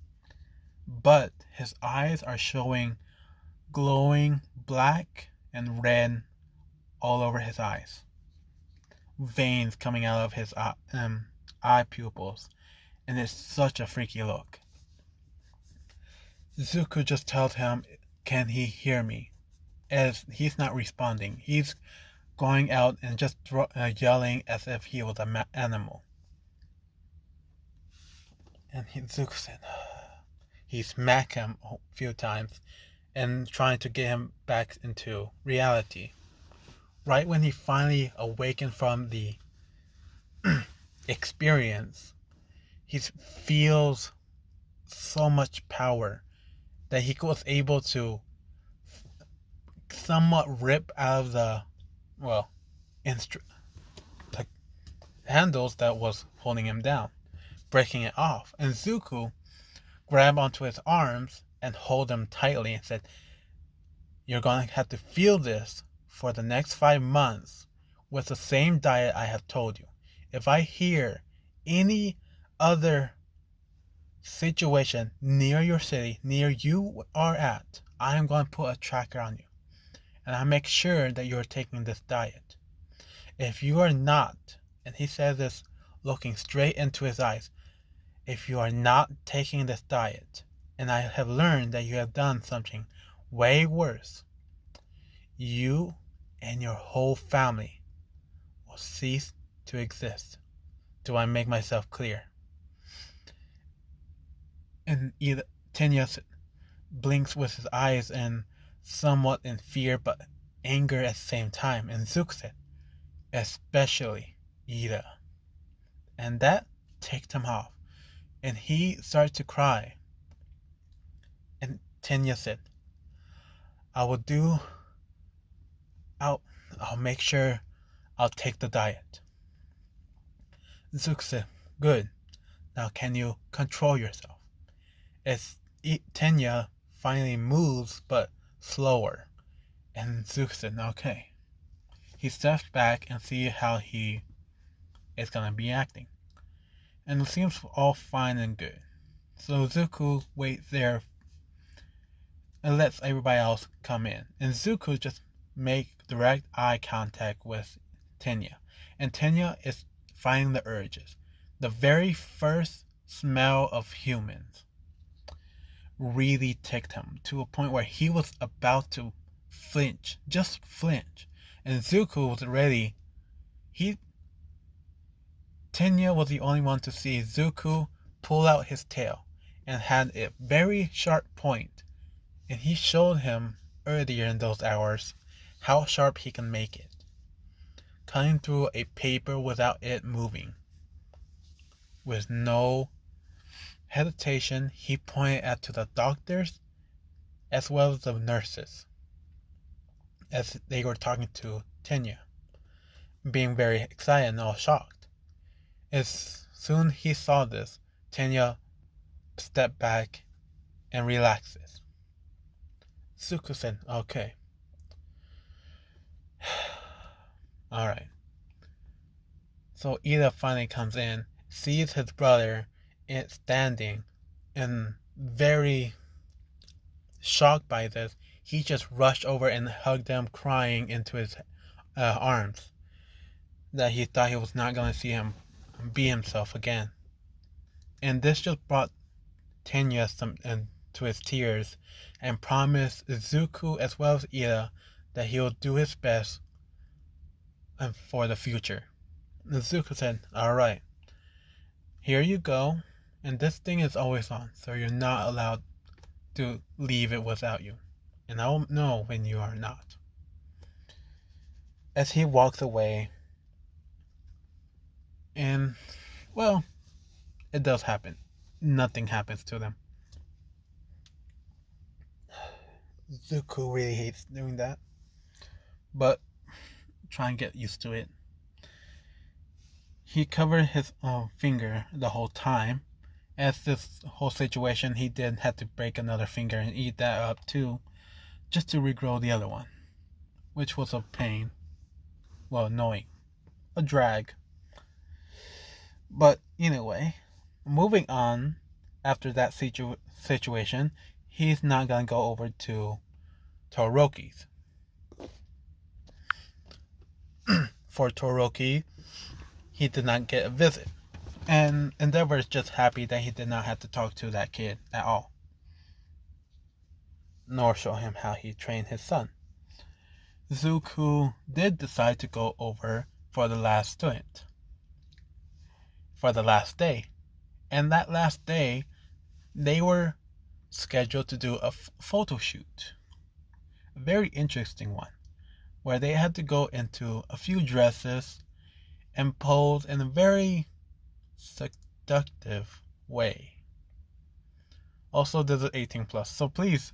[SPEAKER 1] but his eyes are showing glowing black and red all over his eyes. Veins coming out of his eye pupils, and it's such a freaky look. Zuko just tells him, "Can he hear me?" As he's not responding. He's going out and just yelling as if he was an animal. And Zuko said, he smacked him a few times and trying to get him back into reality. Right when he finally awakened from the experience, he feels so much power that he was able to somewhat rip out of the, well, the handles that was holding him down, breaking it off. And Zuko grabbed onto his arms and hold him tightly and said, "You're going to have to feel this for the next 5 months with the same diet I have told you. If I hear any other situation near your city, near you are at, I am going to put a tracker on you. And I'll make sure that you're taking this diet. If you are not," and he says this looking straight into his eyes, "if you are not taking this diet, and I have learned that you have done something way worse, you and your whole family will cease to exist. Do I make myself clear?" And Tenya blinks with his eyes and somewhat in fear but anger at the same time. And Zuko said, "Especially Ida." And that ticked him off. And he started to cry. And Tenya said, I'll make sure I'll take the diet." Zuko said, "Good. Now can you control yourself?" As Tenya finally moves, but slower. And Zuko said, "Okay." He steps back and sees how he is going to be acting. And it seems all fine and good. So Zuko waits there and lets everybody else come in. And Zuko just makes direct eye contact with Tenya. And Tenya is fighting the urges. The very first smell of humans really ticked him to a point where he was about to flinch, just flinch. And Zuko was ready. Tenya was the only one to see Zuko pull out his tail and had a very sharp point. And he showed him earlier in those hours how sharp he can make it, cutting through a paper without it moving. With no hesitation, he pointed at to the doctors as well as the nurses as they were talking to Tenya, being very excited and all shocked. As soon as he saw this, Tenya stepped back and relaxes. Zuko said, "Okay." Alright. So Ida finally comes in, sees his brother standing, and very shocked by this, he just rushed over and hugged him, crying into his arms. That he thought he was not going to see him be himself again. And this just brought Tenya to his tears and promised Zuko as well as Ida that he will do his best for the future. And Zuko said, "Alright, here you go, and this thing is always on, so you're not allowed to leave it without you. And I'll know when you are not." As he walks away, and, well, it does happen. Nothing happens to them. Zuko really hates doing that, but try and get used to it. He covered his finger the whole time. As this whole situation, he did have to break another finger and eat that up too, just to regrow the other one, which was a pain. Well, annoying. A drag. But anyway, Moving on, after that situation, he's not gonna go over to Toroki's. For Toroki, he did not get a visit. And Endeavor is just happy that he did not have to talk to that kid at all, nor show him how he trained his son. Zuko did decide to go over for the last student, for the last day. And that last day, they were scheduled to do a photo shoot. A very interesting one, where they had to go into a few dresses and pose in a very seductive way. Also, this is 18 plus, so please,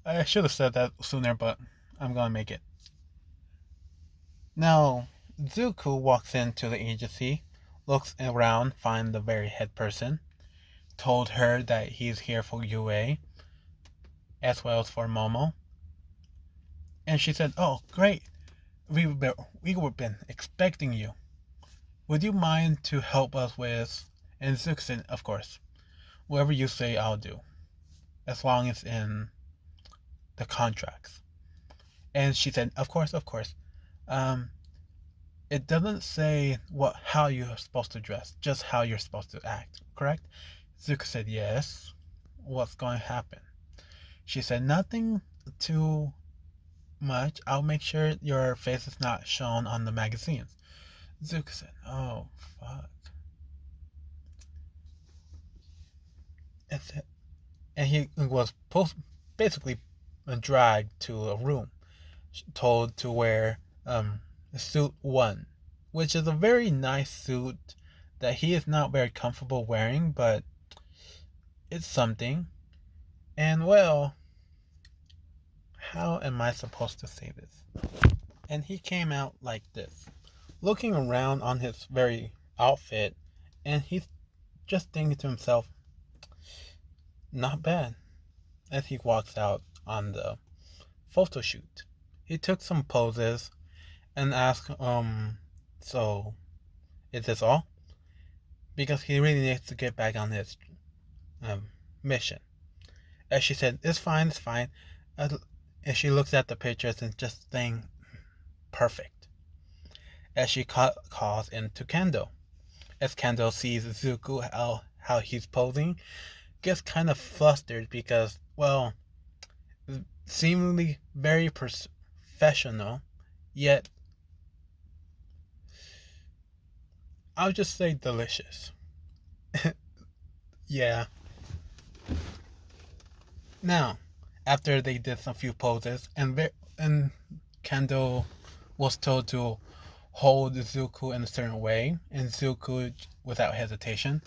[SPEAKER 1] I should have said that sooner, but I'm gonna make it. Now, Zuko walks into the agency, looks around, finds the very head person, told her that he's here for UA, as well as for Momo. And she said, "Oh, great. We've been expecting you. Would you mind to help us with..." And Zuko said, "Of course. Whatever you say, I'll do. As long as in the contracts." And she said, "Of course, of course. It doesn't say how you're supposed to dress, just how you're supposed to act, correct?" Zuko said, "Yes. What's going to happen?" She said, "Nothing too much. I'll make sure your face is not shown on the magazines." Zuko said, "Oh, fuck." And he was basically dragged to a room, told to wear suit 1, which is a very nice suit that he is not very comfortable wearing, but it's something. And well, how am I supposed to say this? And he came out like this, looking around on his very outfit, and he's just thinking to himself, not bad, as he walks out on the photo shoot. He took some poses and asked, so is this all? Because he really needs to get back on his mission. As she said, "It's fine, it's fine." And she looks at the pictures and just thinks, perfect. As she calls into Kendo. As Kendo sees Zuko, how he's posing, gets kind of flustered because, well, seemingly very professional, yet I'll just say delicious. Yeah. Now, after they did some few poses, and Kendo was told to hold Zuko in a certain way, and Zuko, without hesitation,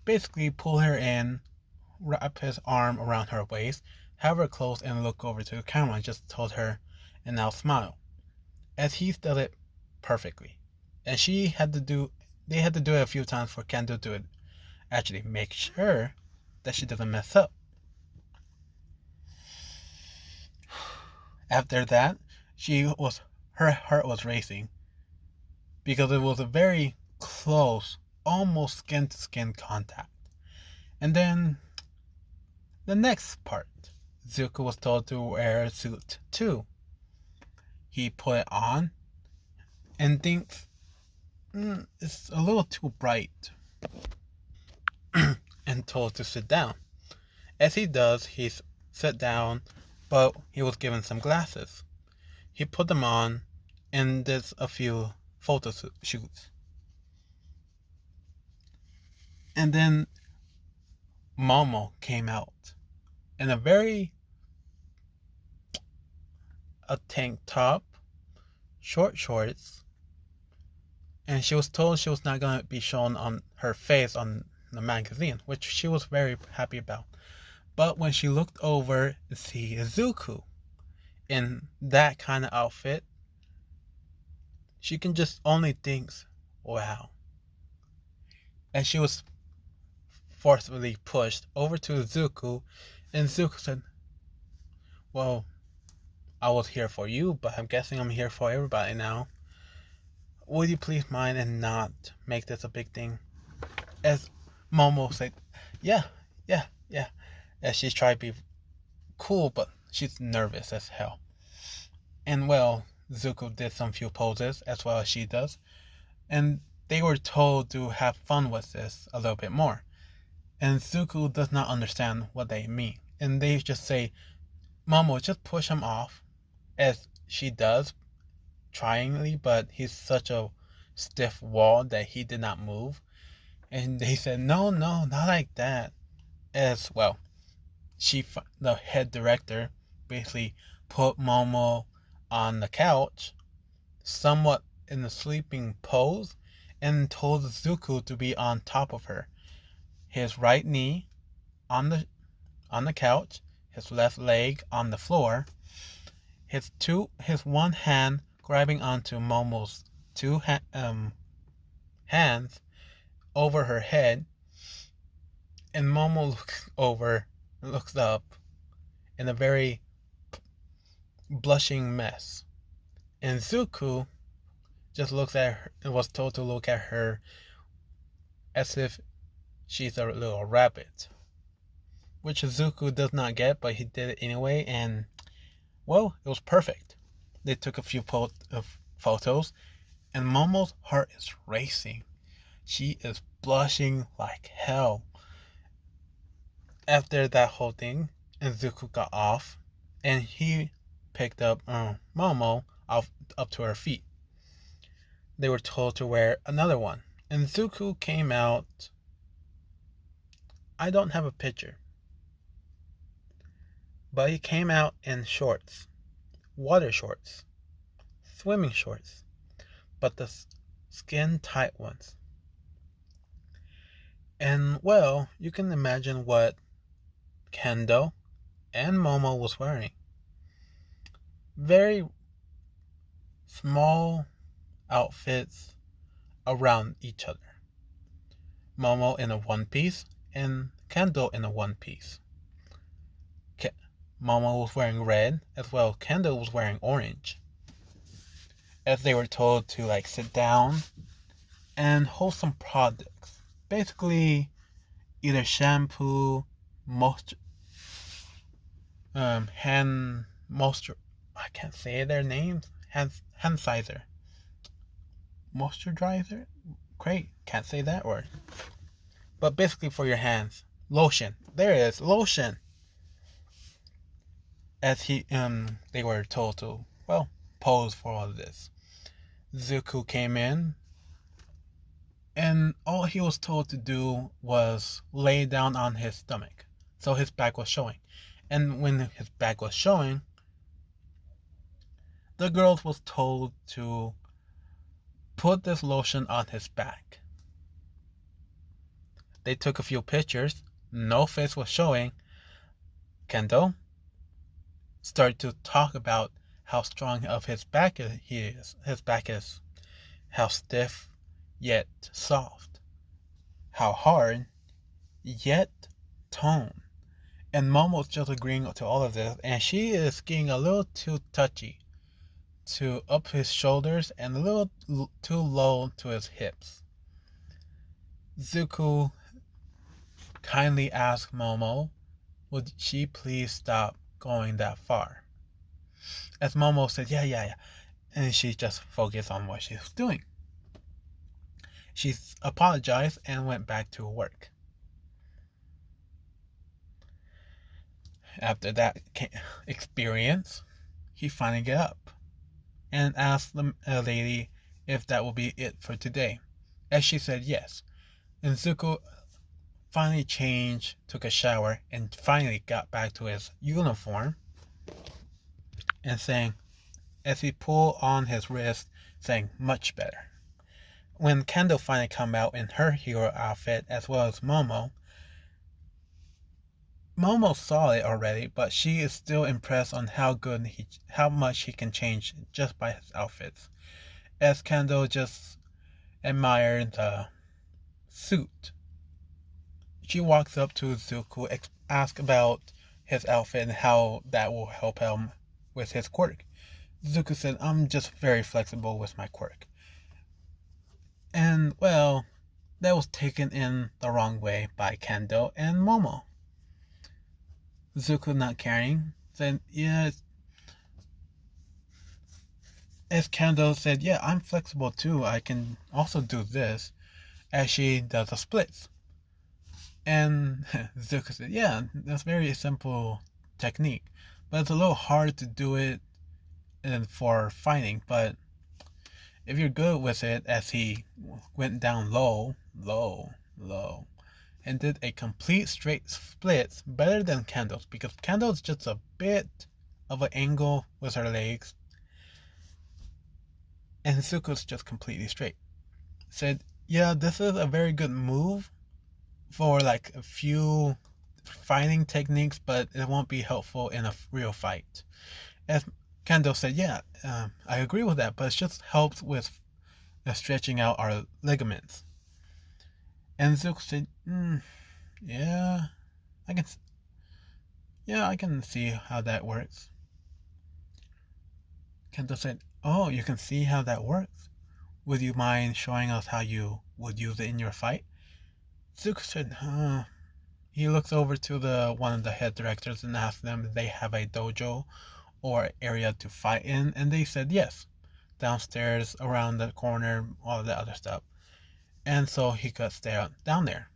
[SPEAKER 1] basically pull her in, wrap his arm around her waist, have her close, and look over to the camera and just told her, "And now smile." As he did it perfectly. And they had to do it a few times for Kendo to actually make sure that she doesn't mess up. After that, her heart was racing because it was a very close, almost skin to skin contact. And then the next part, Zuko was told to wear suit 2. He put it on and thinks, it's a little too bright, and told to sit down. As he does, he sat down, but he was given some glasses. He put them on and did a few photo shoots. And then Momo came out in a tank top, short shorts, and she was told she was not going to be shown on her face on the magazine, which she was very happy about. But when she looked over to see Izuku in that kind of outfit, she can just only think, wow. And she was forcefully pushed over to Izuku, and Izuku said, "Well, I was here for you, but I'm guessing I'm here for everybody now. Would you please mind and not make this a big thing?" As Momo said, yeah, yeah, yeah. As she's trying to be cool, but she's nervous as hell. And well, Zuko did some few poses as well as she does. And they were told to have fun with this a little bit more. And Zuko does not understand what they mean. And they just say, Momo, just push him off, as she does, tryingly, but he's such a stiff wall that he did not move. And they said, no, no, not like that. As well, the head director, basically put Momo on the couch, somewhat in a sleeping pose, and told Zuko to be on top of her. His right knee on the couch, his left leg on the floor, his one hand grabbing onto Momo's hands over her head, and Momo looks up in a very blushing mess. And Zuko just looks at her and was told to look at her as if she's a little rabbit. Which Zuko does not get, but he did it anyway, and well, it was perfect. They took a few photos, and Momo's heart is racing. She is blushing like hell. After that whole thing, and Zuko got off, and he picked up Momo up to her feet. They were told to wear another one, and Zuko came out. I don't have a picture, but he came out in shorts, water shorts, swimming shorts, but the skin tight ones. And well, you can imagine what Kendo and Momo was wearing. Very small outfits around each other. Momo in a one piece and Kendo in a one piece. Momo was wearing red as well. Kendo was wearing orange. As they were told to sit down and hold some products. Basically, either shampoo, hand moisture. I can't say their names. Hand sanitizer. Moisturizer? Great, can't say that word. But basically for your hands. Lotion. There it is, lotion. As they were told to, pose for all of this. Zuko came in, and all he was told to do was lay down on his stomach. So his back was showing. And when his back was showing, the girls was told to put this lotion on his back. They took a few pictures. No face was showing. Kendo started to talk about how strong of his back he is. His back is how stiff yet soft. How hard yet toned. And Momo's just agreeing to all of this, and she is getting a little too touchy to up his shoulders and a little too low to his hips. Zuko kindly asked Momo, would she please stop going that far? As Momo said, yeah. And she just focused on what she was doing. She apologized and went back to work. After that experience, he finally got up and asked the lady if that will be it for today. As she said yes. And Zuko finally changed, took a shower, and finally got back to his uniform and saying, as he pulled on his wrist, saying, much better. When Kendo finally come out in her hero outfit as well as Momo saw it already, but she is still impressed on how much he can change just by his outfits. As Kendo just admired the suit, she walks up to Zuko, asks about his outfit and how that will help him with his quirk. Zuko said, I'm just very flexible with my quirk. And, well, that was taken in the wrong way by Kendo and Momo. Zuko, not caring, said, yeah, as Kendo said, yeah, I'm flexible too. I can also do this, as she does the splits. And Zuko said, yeah, that's a very simple technique, but it's a little hard to do it for fighting. But if you're good with it, as he went down low, low, low, and did a complete straight split better than Kendo's, because Kendo's just a bit of an angle with her legs, and Zuko's just completely straight. Said, yeah, this is a very good move for like a few fighting techniques, but it won't be helpful in a real fight. As Kendo said, yeah, I agree with that, but it just helps with stretching out our ligaments. And Zuko said, yeah, I can, yeah, I can see how that works. Kendo said, oh, you can see how that works? Would you mind showing us how you would use it in your fight? Zuko said, He looks over to the one of the head directors and asks them if they have a dojo or area to fight in, and they said yes. Downstairs, around the corner, all the other stuff. And so he got down there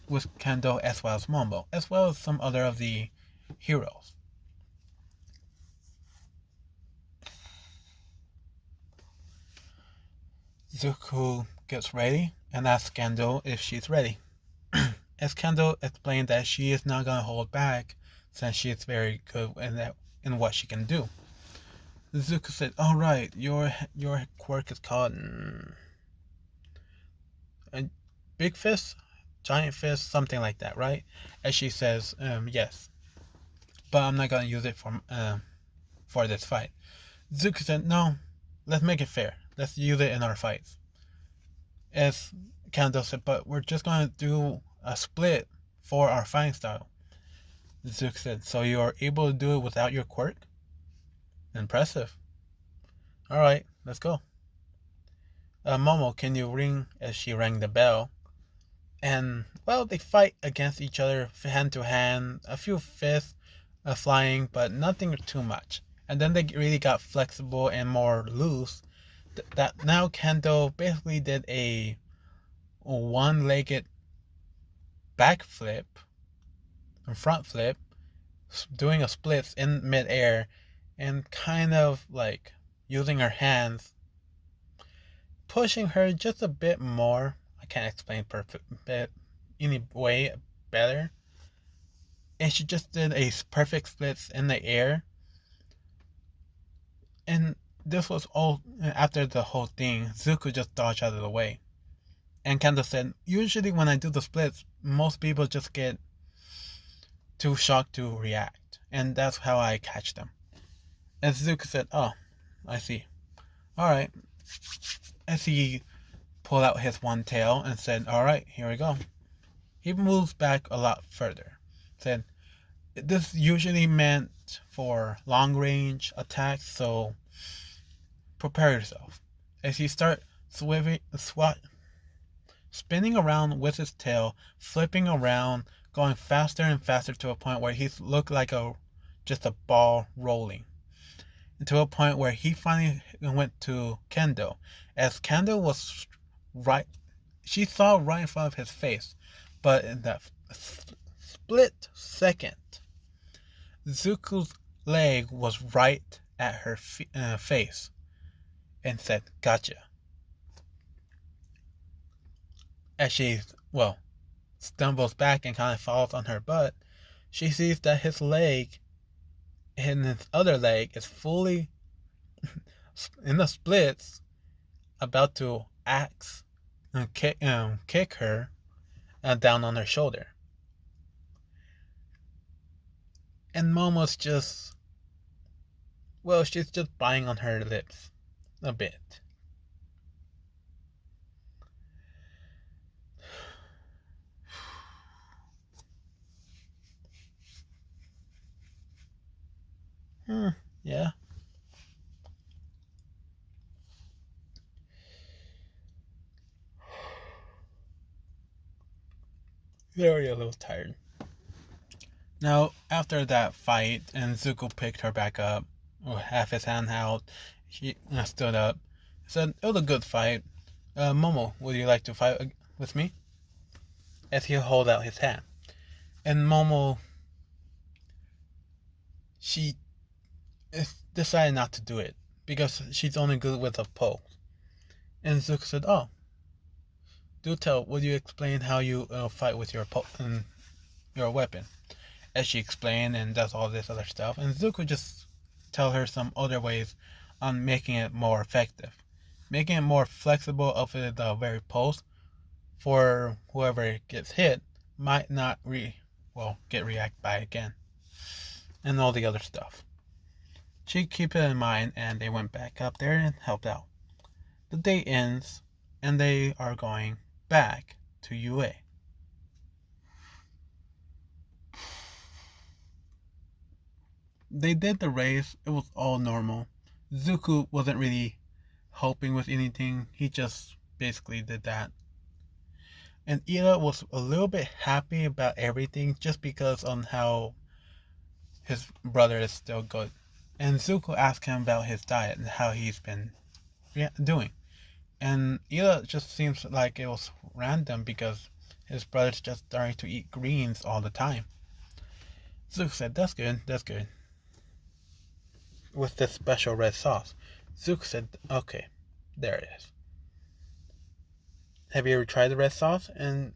[SPEAKER 1] with Kendo as well as Mombo, as well as some other of the heroes. Zuko gets ready and asks Kendo if she's ready. As Kendo explained that she is not gonna hold back since she is very good in what she can do. Zuko said, "All right, your quirk is called a big fist, giant fist, something like that, right?" And she says, "Yes, but I'm not gonna use it for this fight." Zuko said, "No, let's make it fair. Let's use it in our fights." As Kando said, "But we're just gonna do a split for our fighting style." Zuko said, "So you are able to do it without your quirk? Impressive. All right, let's go." Momo, can you ring?" As she rang the bell. And, well, they fight against each other hand to hand, a few fists flying, but nothing too much. And then they really got flexible and more loose. That now Kendo basically did a one-legged backflip and front flip, doing a splits in midair, and kind of like using her hands, pushing her just a bit more. I can't explain any way better. And she just did a perfect splits in the air. And this was all after the whole thing. Zuko just dodged out of the way. And Kendo said, usually when I do the splits, most people just get too shocked to react. And that's how I catch them. And Zuko said, oh, I see. Alright. As he pulled out his one tail and said, alright, here we go. He moves back a lot further. Said, this usually meant for long range attacks, so prepare yourself. As he starts spinning around with his tail, flipping around, going faster and faster to a point where he looked like just a ball rolling. And to a point where he finally went to Kendo. As Kendo was right, she saw right in front of his face, but in that split second, Zuko's leg was right at her face and said, gotcha. As she, well, stumbles back and kind of falls on her butt, she sees that his leg and his other leg is fully in the splits, about to axe and kick her down on her shoulder. And Momo's just, well, she's just biting on her lips a bit. Yeah. Very a little tired. Now, after that fight, and Zuko picked her back up, with half his hand out, he stood up, said, "It was a good fight. Momo, would you like to fight with me?" As he held out his hand. And Momo, she decided not to do it, because she's only good with a pole. And Zuko said, "Oh, do tell, would you explain how you fight with your weapon?" As she explained and does all this other stuff, and Zuko just tell her some other ways on making it more effective, making it more flexible of the very pulse for whoever gets hit might not get react by again, and all the other stuff. She keep it in mind, and they went back up there and helped out. The day ends, and they are going back to UA. They did the race. It was all normal. Zuko wasn't really helping with anything. He just basically did that. And Ida was a little bit happy about everything just because on how his brother is still good. And Zuko asked him about his diet and how he's been doing. And Ida just seems like it was random because his brother's just starting to eat greens all the time. Zuko said, "That's good, that's good." With this special red sauce. Zuko said, "Okay, there it is. Have you ever tried the red sauce?" And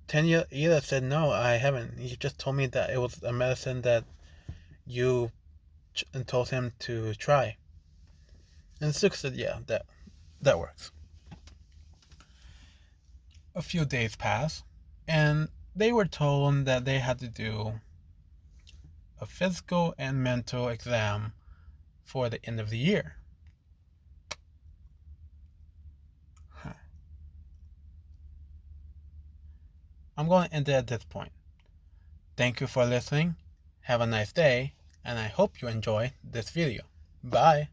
[SPEAKER 1] Tenya Ida said, "No, I haven't. You just told me that it was a medicine that you told him to try." And Zuko said, "Yeah, that works." A few days passed, and they were told that they had to do a physical and mental exam for the end of the year. I'm going to end it at this point. Thank you for listening. Have a nice day, and I hope you enjoy this video. Bye.